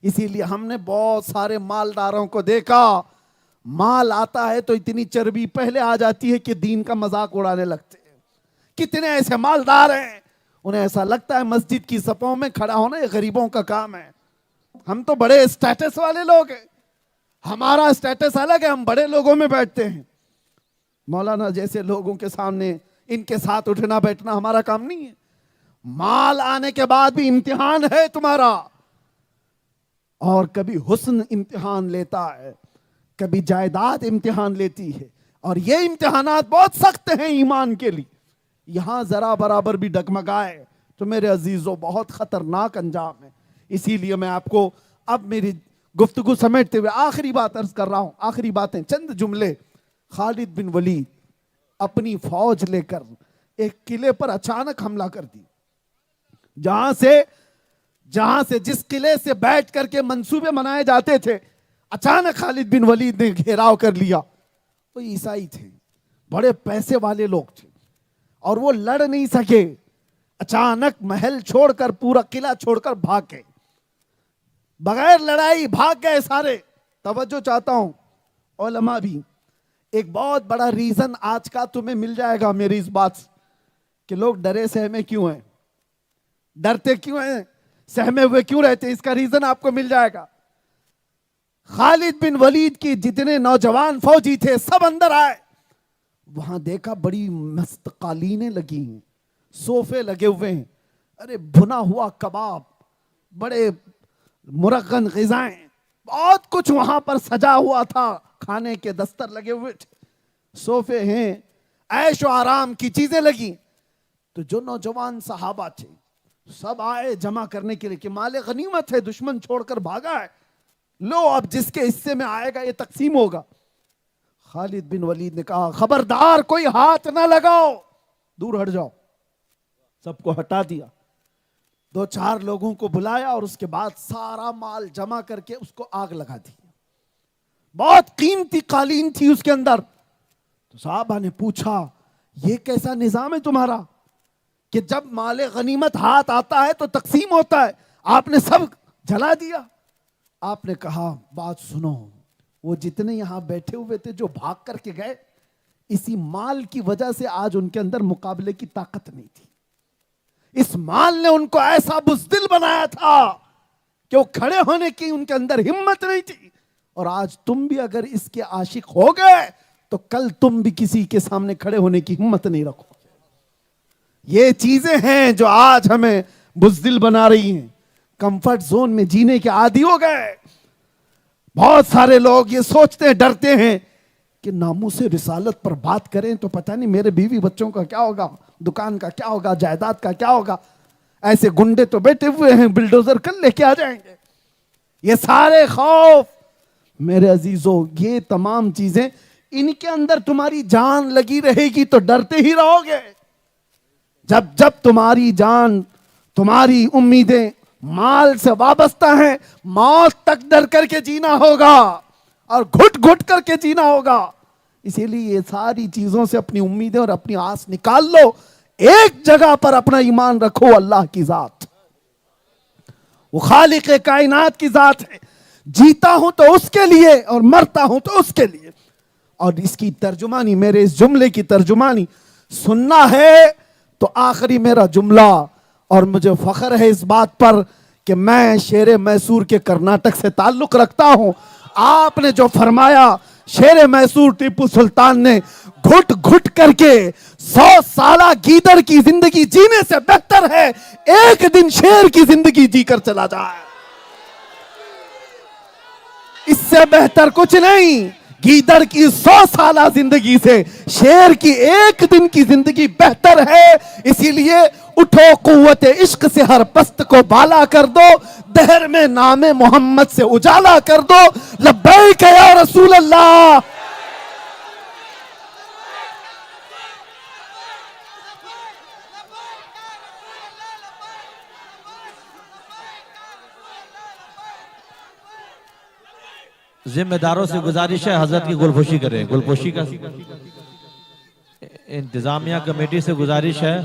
[SPEAKER 1] اسی لیے ہم نے بہت سارے مالداروں کو دیکھا, مال آتا ہے تو اتنی چربی پہلے آ جاتی ہے کہ دین کا مذاق اڑانے لگتے ہیں. کتنے ایسے مالدار ہیں, انہیں ایسا لگتا ہے مسجد کی صفوں میں کھڑا ہونا یہ غریبوں کا کام ہے. ہم تو بڑے اسٹیٹس والے لوگ ہیں, ہمارا اسٹیٹس الگ ہے, ہم بڑے لوگوں میں بیٹھتے ہیں. مولانا جیسے لوگوں کے سامنے ان کے ساتھ اٹھنا بیٹھنا ہمارا کام نہیں ہے. مال آنے کے بعد بھی امتحان ہے تمہارا, اور کبھی حسن امتحان لیتا ہے, کبھی جائیداد امتحان لیتی ہے, اور یہ امتحانات بہت سخت ہیں ایمان کے لیے. یہاں ذرا برابر بھی ڈگمگائے تو میرے عزیزوں بہت خطرناک انجام ہے. اسی لیے میں آپ کو اب میری گفتگو سمیٹتے ہوئے آخری بات عرض کر رہا ہوں, آخری باتیں, چند جملے. خالد بن ولید اپنی فوج لے کر ایک قلعے پر اچانک حملہ کر دی, جہاں سے جس قلعے سے بیٹھ کر کے منصوبے منائے جاتے تھے, اچانک خالد بن ولید نے گھیراؤ کر لیا. وہ عیسائی تھے, بڑے پیسے والے لوگ تھے, اور وہ لڑ نہیں سکے. اچانک محل چھوڑ کر, پورا قلعہ چھوڑ کر بھاگ گئے, بغیر لڑائی بھاگ گئے سارے. توجہ چاہتا ہوں علماء بھی, ایک بہت بڑا ریزن آج کا تمہیں مل جائے گا میری اس بات سے کہ لوگ ڈرے سہمے کیوں ہیں, ڈرتے کیوں ہیں, سہمے ہوئے کیوں رہتے ہیں, اس کا ریزن آپ کو مل جائے گا. خالد بن ولید کی جتنے نوجوان فوجی تھے سب اندر آئے, وہاں دیکھا بڑی مست قالینیں لگی ہیں, صوفے لگے ہوئے ہیں, ارے بھنا ہوا کباب, بڑے مرغن غذائیں, بہت کچھ وہاں پر سجا ہوا تھا, کھانے کے دستر لگے ہوئے تھے, صوفے ہیں, عیش و آرام کی چیزیں لگی. تو جو نوجوان صحابہ تھے سب آئے جمع کرنے کے لیے کہ مال غنیمت ہے, دشمن چھوڑ کر بھاگا ہے, لو اب جس کے حصے میں آئے گا یہ تقسیم ہوگا. خالد بن ولید نے کہا خبردار کوئی ہاتھ نہ لگاؤ, دور ہٹ جاؤ. سب کو ہٹا دیا, 2-4 لوگوں کو بلایا, اور اس کے بعد سارا مال جمع کر کے اس کو آگ لگا دی. بہت قیمتی قالین تھی اس کے اندر. تو صحابہ نے پوچھا یہ کیسا نظام ہے تمہارا کہ جب مال غنیمت ہاتھ آتا ہے تو تقسیم ہوتا ہے, آپ نے سب جلا دیا. آپ نے کہا بات سنو, وہ جتنے یہاں بیٹھے ہوئے تھے جو بھاگ کر کے گئے, اسی مال کی وجہ سے آج ان کے اندر مقابلے کی طاقت نہیں تھی. اس مال نے ان کو ایسا بزدل بنایا تھا کہ وہ کھڑے ہونے کی ان کے اندر ہمت نہیں تھی. اور آج تم بھی اگر اس کے عاشق ہو گئے تو کل تم بھی کسی کے سامنے کھڑے ہونے کی ہمت نہیں رکھو. یہ چیزیں ہیں جو آج ہمیں بزدل بنا رہی ہیں، کمفرٹ زون میں جینے کے عادی ہو گئے. بہت سارے لوگ یہ سوچتے ہیں، ڈرتے ہیں کہ ناموس رسالت پر بات کریں تو پتہ نہیں میرے بیوی بچوں کا کیا ہوگا، دکان کا کیا ہوگا، جائیداد کا کیا ہوگا. ایسے گنڈے تو بیٹھے ہوئے ہیں، بلڈوزر کل لے کے آ جائیں گے. یہ سارے خوف میرے عزیزو، یہ تمام چیزیں ان کے اندر تمہاری جان لگی رہے گی تو ڈرتے ہی رہو گے. جب تمہاری جان، تمہاری امیدیں مال سے وابستہ ہیں، موت تک ڈر کر کے جینا ہوگا اور گھٹ گھٹ کر کے جینا ہوگا. اسی لیے یہ ساری چیزوں سے اپنی امیدیں اور اپنی آس نکال لو. ایک جگہ پر اپنا ایمان رکھو، اللہ کی ذات، وہ خالق کائنات کی ذات ہے. جیتا ہوں تو اس کے لیے اور مرتا ہوں تو اس کے لیے. اور اس کی ترجمانی، میرے اس جملے کی ترجمانی سننا ہے تو آخری میرا جملہ، اور مجھے فخر ہے اس بات پر کہ میں شیر میسور کے کرناٹک سے تعلق رکھتا ہوں. آپ نے جو فرمایا، شیر میسور ٹیپو سلطان نے گھٹ گھٹ کر کے 100 سالہ گیدڑ کی زندگی جینے سے بہتر ہے ایک دن شیر کی زندگی جی کر چلا جائے. اس سے بہتر کچھ نہیں. گیدڑ کی 100 سالہ زندگی سے شیر کی ایک دن کی زندگی بہتر ہے. اسی لیے اٹھو، قوت عشق سے ہر پست کو بالا کر دو، دہر میں نام محمد سے اجالا کر دو. لبیک یا رسول اللہ.
[SPEAKER 2] ذمہ داروں سے گزارش ہے حضرت کی گلپوشی کریں. گلپوشی کا انتظامیہ کمیٹی سے گزارش ہے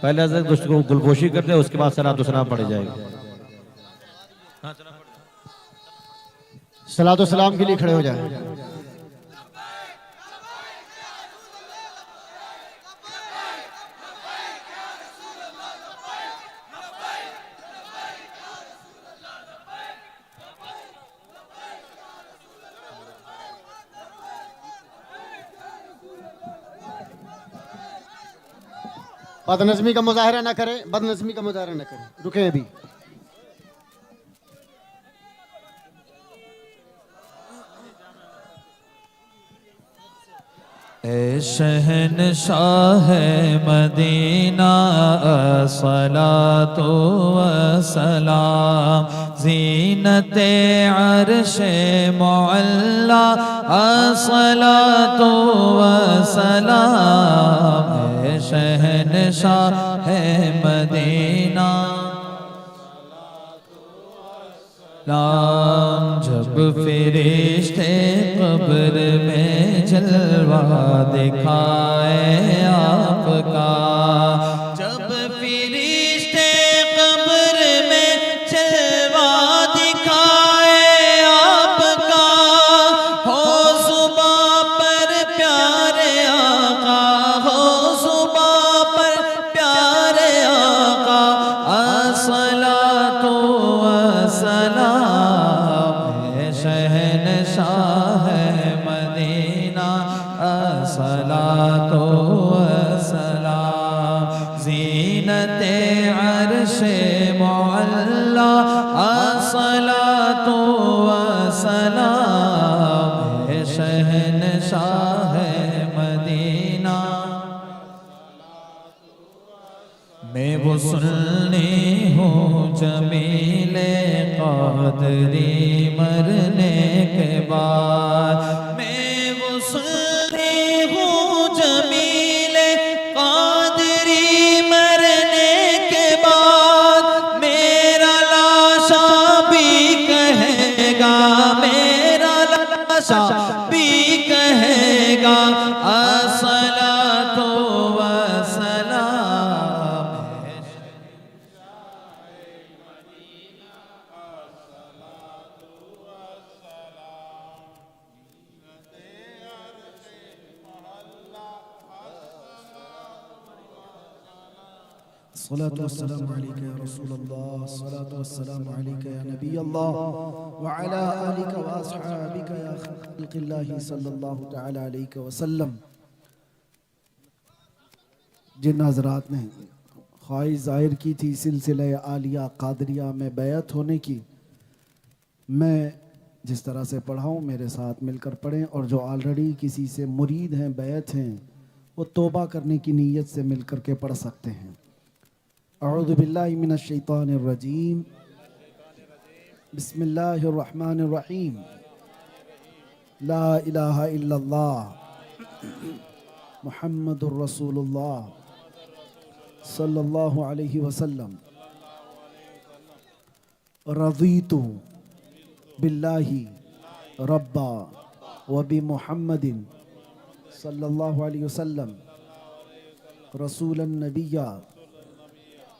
[SPEAKER 2] پہلے حضرت کو گلپوشی کر دیں، اس کے بعد صلاۃ و سلام پڑھی جائے گی.
[SPEAKER 4] صلاۃ و سلام کے لیے کھڑے ہو جائیں. بد نظمی کا مظاہرہ نہ کریں، بد نظمی کا مظاہرہ نہ کریں. رکیں ابھی.
[SPEAKER 2] اے شہنشاہ مدینہ الصلاۃ والسلام، زینت عرش معلا الصلاۃ والسلام. اے شہنشاہ مدینہ نام، جب فرشتے قبر میں جلوہ دکھائے آپ کا، جب فرشتے قبر میں جلوہ دکھائے آپ کا، ہو صبح پر پیارے آقا، ہو صبح پر پیارے آقا، الصلاۃ والسلام. شہنشاہ مدینہ الصلاۃ والسلام، زینت عرش معلا الصلاۃ والسلام. شہنشاہ مدینہ میں وہ سننی ہوں جمیل قادری مرنے کے بعد، میں وہ سننی ہوں جمیل قادری مرنے کے بعد. میرا لاشا بھی کہے گا، میرا لاشا بھی کہے گا الصلاۃ والسلام.
[SPEAKER 1] الصلاة والسلام عليك يا رسول الله، الصلاة والسلام عليك يا نبي الله، وعلى آلك وأصحابك يا خلق الله صلى الله تعالى عليك وسلم. جن حضرات نے خواہش ظاہر کی تھی سلسلہ عالیہ قادریہ میں بیعت ہونے کی. میں جس طرح سے پڑھاؤں میرے ساتھ مل کر پڑھیں, اور جو آلریڈی کسی سے مرید ہیں, بیعت ہیں, وہ توبہ کرنے کی نیت سے مل کر کے پڑھ سکتے ہیں. اعوذ باللہ من الشیطان الرجیم, بسم اللہ الرحمن الرحیم. لا الہ الا اللہ محمد الرسول اللہ صلی اللہ علیہ وسلم. رضیت باللہ ربا وبمحمد صلی اللہ علیہ وسلم رسول النبی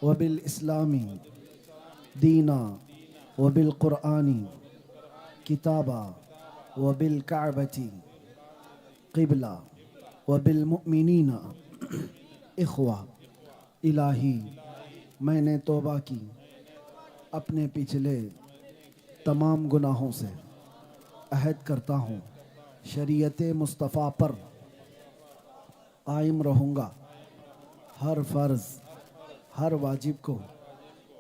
[SPEAKER 1] وبالاسلام دینا وبالقرآن کتابا وبالکعبۃ قبلہ وبالمؤمنین اخوہ. الہی میں نے توبہ کی اپنے پچھلے تمام گناہوں سے. عہد کرتا ہوں شریعت مصطفیٰ پر قائم رہوں گا. ہر فرض ہر واجب کو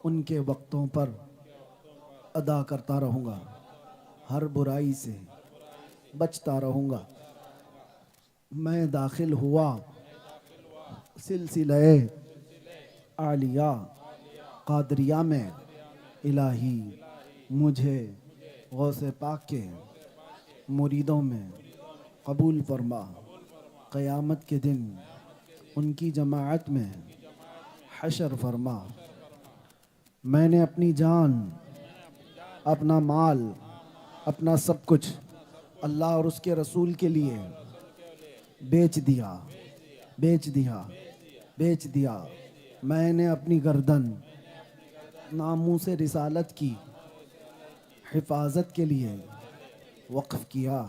[SPEAKER 1] ان کے وقتوں پر ادا کرتا رہوں گا. ہر برائی سے بچتا رہوں گا. میں داخل ہوا سلسلہ عالیہ قادریہ میں. الہی مجھے غوث پاک کے مریدوں میں قبول فرما. قیامت کے دن ان کی جماعت میں حشر فرما. میں نے اپنی جان, اپنا مال, اپنا سب کچھ اللہ اور اس کے رسول کے لیے بیچ دیا. میں نے اپنی گردن ناموس رسالت کی حفاظت کے لیے وقف کیا.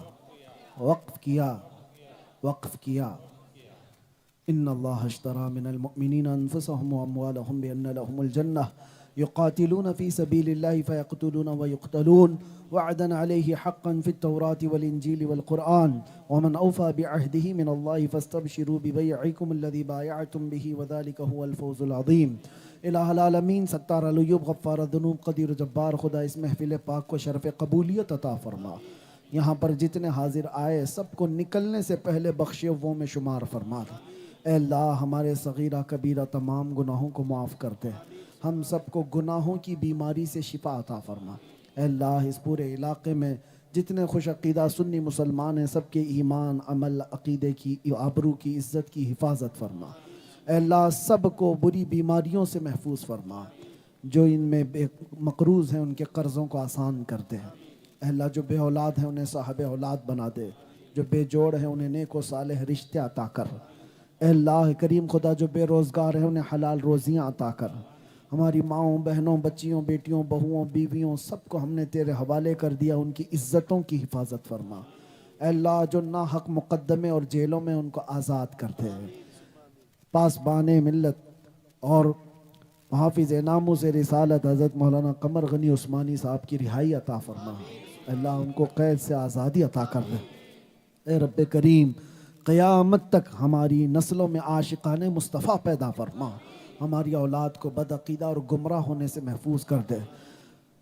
[SPEAKER 1] ان اللہ اشترى من المؤمنین انفسهم واموالهم بان لهم الجنہ يقاتلون في سبيل الله فيقتلون ويقتلون وعدا عليه حقا في التوراة والإنجيل والقرآن ومن أوفى بعهده من الله فاستبشروا ببيعكم الذي بايعتم به وذلك هو الفوز العظيم. الہ العالمین ستار العیوب غفار الذنوب قدیر جبار خدا اس محفل پاک کو شرف قبولیت عطا فرما. یہاں پر جتنے حاضر آئے سب کو نکلنے سے پہلے بخشیوں میں شمار فرما. اے اللہ ہمارے صغیرہ کبیرہ تمام گناہوں کو معاف کر دے. ہم سب کو گناہوں کی بیماری سے شفا عطا فرما. اے اللہ اس پورے علاقے میں جتنے خوش عقیدہ سنی مسلمان ہیں سب کے ایمان, عمل, عقیدے کی, آبرو کی, عزت کی حفاظت فرما. اے اللہ سب کو بری بیماریوں سے محفوظ فرما. جو ان میں بے مقروض ہیں ان کے قرضوں کو آسان کر دے. اے اللہ جو بے اولاد ہیں انہیں صاحب اولاد بنا دے. جو بے جوڑ ہیں انہیں نیک و صالح رشتے عطا کر. اے اللہ کریم خدا جو بے روزگار ہیں انہیں حلال روزیاں عطا کر. ہماری ماؤں, بہنوں, بچیوں, بیٹیوں, بہوؤں, بیویوں سب کو ہم نے تیرے حوالے کر دیا. ان کی عزتوں کی حفاظت فرما. اے اللہ جو ناحق مقدمے اور جیلوں میں ان کو آزاد کر دے. پاسبان ملت اور محافظ ناموس رسالت حضرت مولانا قمر غنی عثمانی صاحب کی رہائی عطا فرما. اللہ ان کو قید سے آزادی عطا کر دے. اے رب کریم قیامت تک ہماری نسلوں میں عاشقان مصطفیٰ پیدا فرما. ہماری اولاد کو بدعقیدہ اور گمراہ ہونے سے محفوظ کر دے.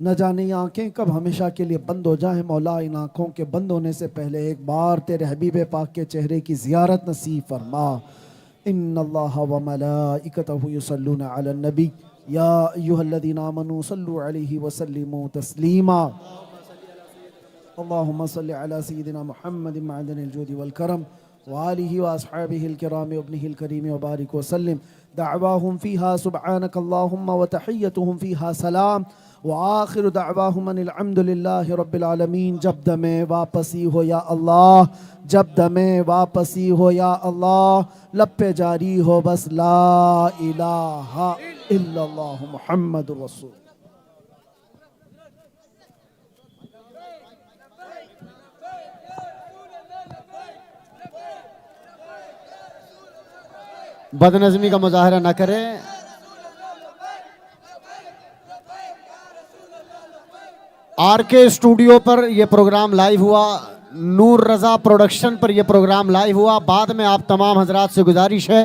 [SPEAKER 1] نہ جانے یہ آنکھیں کب ہمیشہ کے لیے بند ہو جائیں. مولا ان آنکھوں کے بند ہونے سے پہلے ایک بار تیرے حبیب پاک کے چہرے کی زیارت نصیب فرما. ان اللہ وملائکتہ یصلون علی النبی یا ایھا الذین آمنوا صلوا علیہ وسلموا تسلیما. اللہم صل علی سیدنا محمد معدن الجود والکرم وآلہ واصحابہ الکرام وابنہ الکریم وبارک وسلم. دعواہم فیہا سبحانک اللہم وتحیتہم فیہا سلام وآخر دعواہم ان الحمد للہ رب العالمین. جب دمیں واپسی ہو یا اللہ, جب دمیں واپسی ہو یا اللہ, لب پہ جاری ہو بس لا الہ الا اللہ محمد رسول.
[SPEAKER 4] بد نظمی کا مظاہرہ نہ کریں. آر کے اسٹوڈیو پر یہ پروگرام لائیو ہوا, نور رضا پروڈکشن پر یہ پروگرام لائیو ہوا. بعد میں آپ تمام حضرات سے گزارش ہے